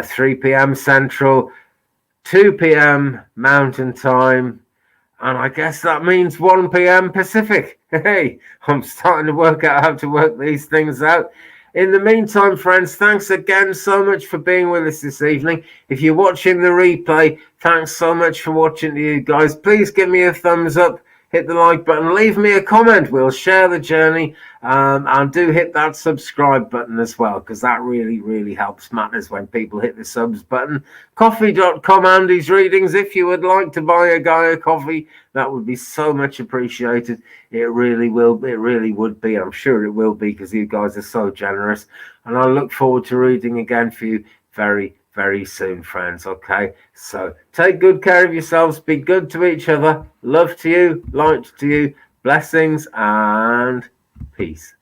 3 p.m. Central, 2 p.m. Mountain Time, and I guess that means 1 p.m. Pacific. Hey, I'm starting to work out how to work these things out. In the meantime, friends, thanks again so much for being with us this evening. If you're watching the replay, thanks so much for watching to you guys. Please give me a thumbs up. Hit the like button, leave me a comment. We'll share the journey, and do hit that subscribe button as well, because that really, really helps matters when people hit the subs button. Coffee.com, Andy's Readings. If you would like to buy a guy a coffee, that would be so much appreciated. It really will. It really would be. I'm sure it will be, because you guys are so generous. And I look forward to reading again for you very soon, friends. Okay, so take good care of yourselves, be good to each other, love to you, light to you, blessings and peace.